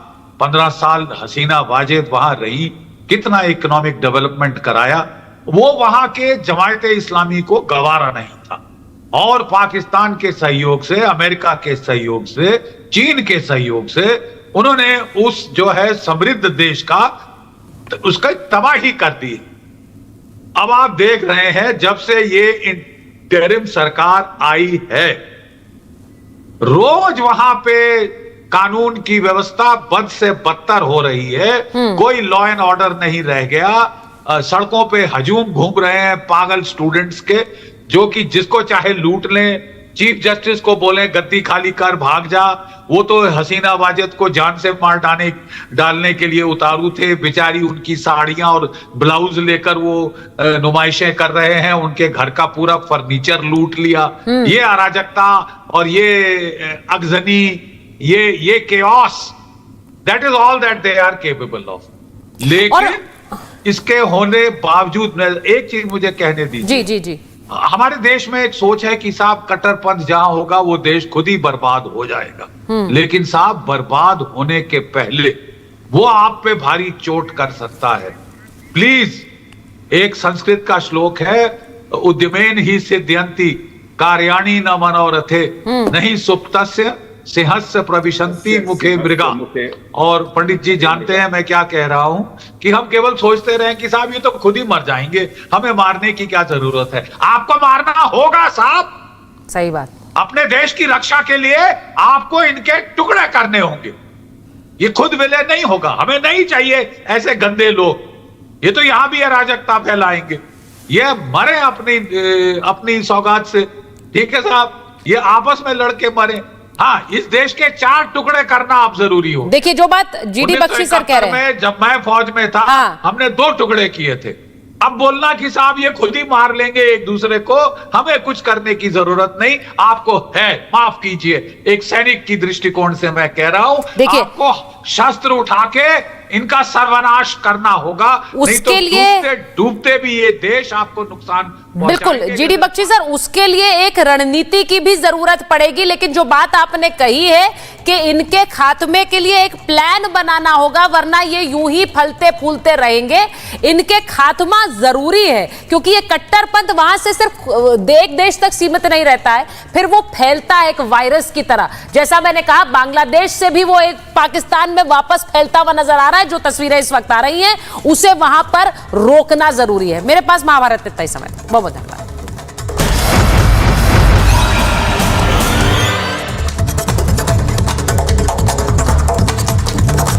Speaker 6: 15 साल हसीना वाजेद वहां रही, कितना इकोनॉमिक डेवलपमेंट कराया, वो वहां के जमायते इस्लामी को गवारा नहीं था। और पाकिस्तान के सहयोग से, अमेरिका के सहयोग से, चीन के सहयोग से उन्होंने उस जो है समृद्ध देश का उसका तबाही कर दी। अब आप देख रहे हैं जब से ये इंटरिम सरकार आई है, रोज वहां पे कानून की व्यवस्था बद से बदतर हो रही है। कोई लॉ एंड ऑर्डर नहीं रह गया। सड़कों पे हजूम घूम रहे हैं पागल स्टूडेंट्स के, जो कि जिसको चाहे लूट लें। चीफ जस्टिस को बोले गद्दी खाली कर भाग जा, वो तो हसीना वाजेद को जान से मार डालने के लिए उतारू थे। बेचारी उनकी साड़ियां और ब्लाउज लेकर वो नुमाइशें कर रहे हैं, उनके घर का पूरा फर्नीचर लूट लिया। ये अराजकता और ये अगजनी, ये chaos, that is all that they are capable of. लेकिन इसके होने बावजूद एक चीज मुझे कहने दीजिए। जी जी जी, हमारे देश में एक सोच है कि साहब कट्टरपंथ जहां होगा वो देश खुद ही बर्बाद हो जाएगा। लेकिन साहब बर्बाद होने के पहले वो आप पे भारी चोट कर सकता है। प्लीज, एक संस्कृत का श्लोक है, उद्यमेन ही सिद्ध्यन्ति कार्याणि न मनोरथे नहीं सुप्तस्य सिंहस्य प्रविशन्ति मुखे मृगा। और पंडित जी जानते हैं मैं क्या कह रहा हूं, कि हम केवल सोचते रहे कि साहब ये तो खुद ही मर जाएंगे, हमें मारने की क्या जरूरत है। आपको मारना होगा साहब,
Speaker 1: सही बात।
Speaker 6: अपने देश की रक्षा के लिए आपको इनके टुकड़े करने होंगे। ये खुद विलय नहीं होगा, हमें नहीं चाहिए ऐसे गंदे लोग। ये तो यहां भी अराजकता फैलाएंगे। ये मरे अपनी सौगात से, ठीक है साहब, ये आपस में लड़के मरे। हाँ, इस देश के 4 टुकड़े करना आप जरूरी हो।
Speaker 1: देखिए जो बात जीडी बख्शी सर कह रहे हैं,
Speaker 6: जब मैं फौज में था, हमने 2 टुकड़े किए थे। अब बोलना कि साहब ये खुद ही मार लेंगे एक दूसरे को, हमें कुछ करने की जरूरत नहीं, आपको है, माफ कीजिए, एक सैनिक की दृष्टिकोण से मैं कह रहा हूं,
Speaker 1: देखिए,
Speaker 6: आपको शस्त्र उठा के इनका सर्वनाश करना होगा, नहीं तो
Speaker 1: उसके लिए
Speaker 6: डूबते भी ये देश आपको नुकसान
Speaker 1: बिल्कुल जीडी बख्शी सर, उसके लिए एक रणनीति की भी जरूरत पड़ेगी। लेकिन जो बात आपने कही है कि इनके खात्मे के लिए एक प्लान बनाना होगा, वरना ये यूं ही फलते फूलते रहेंगे। इनके खात्मा जरूरी है, क्योंकि ये कट्टरपंथ वहां से सिर्फ एक देश तक सीमित नहीं रहता है, फिर वो फैलता है एक वायरस की तरह। जैसा मैंने कहा, बांग्लादेश से भी वो एक पाकिस्तान में वापस फैलता हुआ नजर आ रहा है। जो तस्वीरें इस वक्त आ रही हैं, उसे वहां पर रोकना जरूरी है। मेरे पास महाभारत इतना ही समय। बहुत बहुत धन्यवाद।